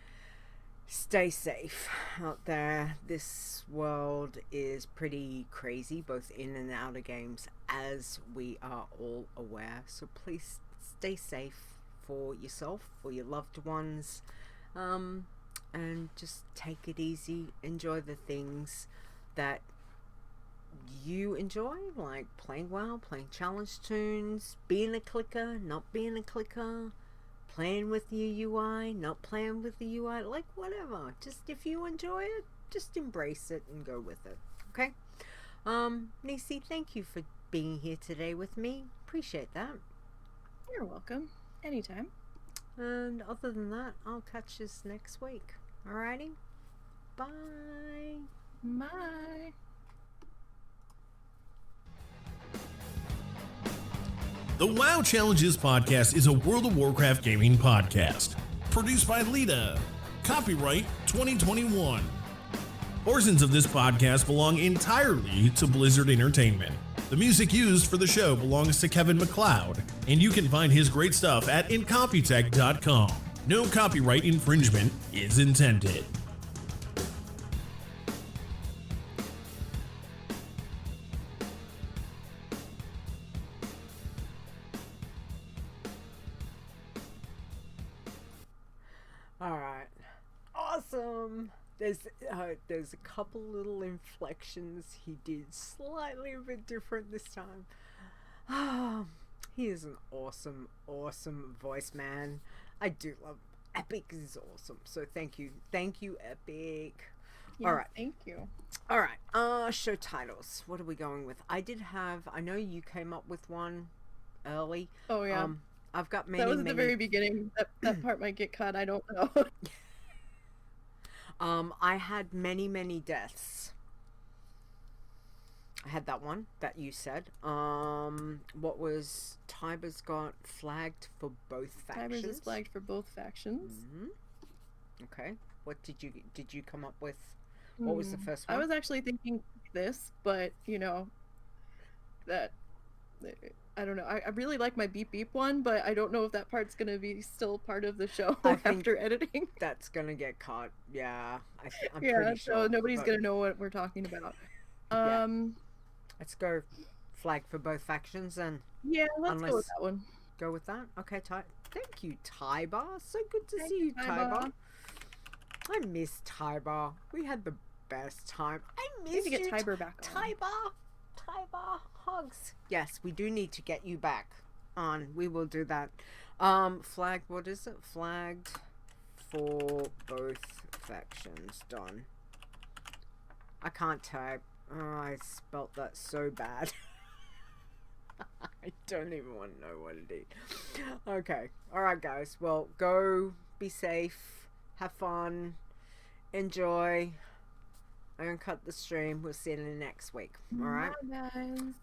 stay safe out there. This world is pretty crazy, both in and out of games, as we are all aware. So please stay safe for yourself, for your loved ones, and just take it easy. Enjoy the things that you enjoy, like playing WoW, playing challenge tunes, being a clicker, not being a clicker, playing with your UI, not playing with the UI, like whatever. Just if you enjoy it, just embrace it and go with it. Okay? Nisey, thank you for being here today with me. Appreciate that. You're welcome. Anytime. And other than that, I'll catch you next week. Alrighty? Bye. Bye. The WoW Challenges podcast is a World of Warcraft gaming podcast. Produced by Leeta. Copyright 2021. Portions of this podcast belong entirely to Blizzard Entertainment. The music used for the show belongs to Kevin MacLeod, and you can find his great stuff at incompetech.com. No copyright infringement is intended. All right. Awesome. There's a couple little inflections he did slightly a bit different this time. He is an awesome voice man. I do love Epic is awesome. So thank you, Epic. Yeah, all right, thank you. all right. Show titles. What are we going with? I know you came up with one early. Oh yeah. I've got many. That was at the very beginning. That part might get cut. I don't know. I had many deaths. I had that one that you said. What was Tiber's got flagged for both factions? Tiber's is flagged for both factions. Okay. What did you come up with? What was the first one? I was actually thinking this, but that I don't know. I really like my beep beep one, but I don't know if that part's gonna be still part of the show after editing. That's gonna get cut. Yeah, I'm yeah, pretty sure. So nobody's gonna know what we're talking about. Yeah. Let's go flag for both factions then. Yeah, let's go with that one. Go with that? Okay, thank you, Tiber. So good to see you, Tiber. I miss Tiber. We had the best time. I miss need to get Tiber back on. Tiber, hugs. Yes, we do need to get you back on. We will do that. Flag, what is it? Flagged for both factions. Done. I can't type. Oh, I spelt that so bad. I don't even want to know what it is. Okay. Alright, guys. Well, go be safe. Have fun. Enjoy. I'm going to cut the stream. We'll see you in the next week. Alright? Bye, guys.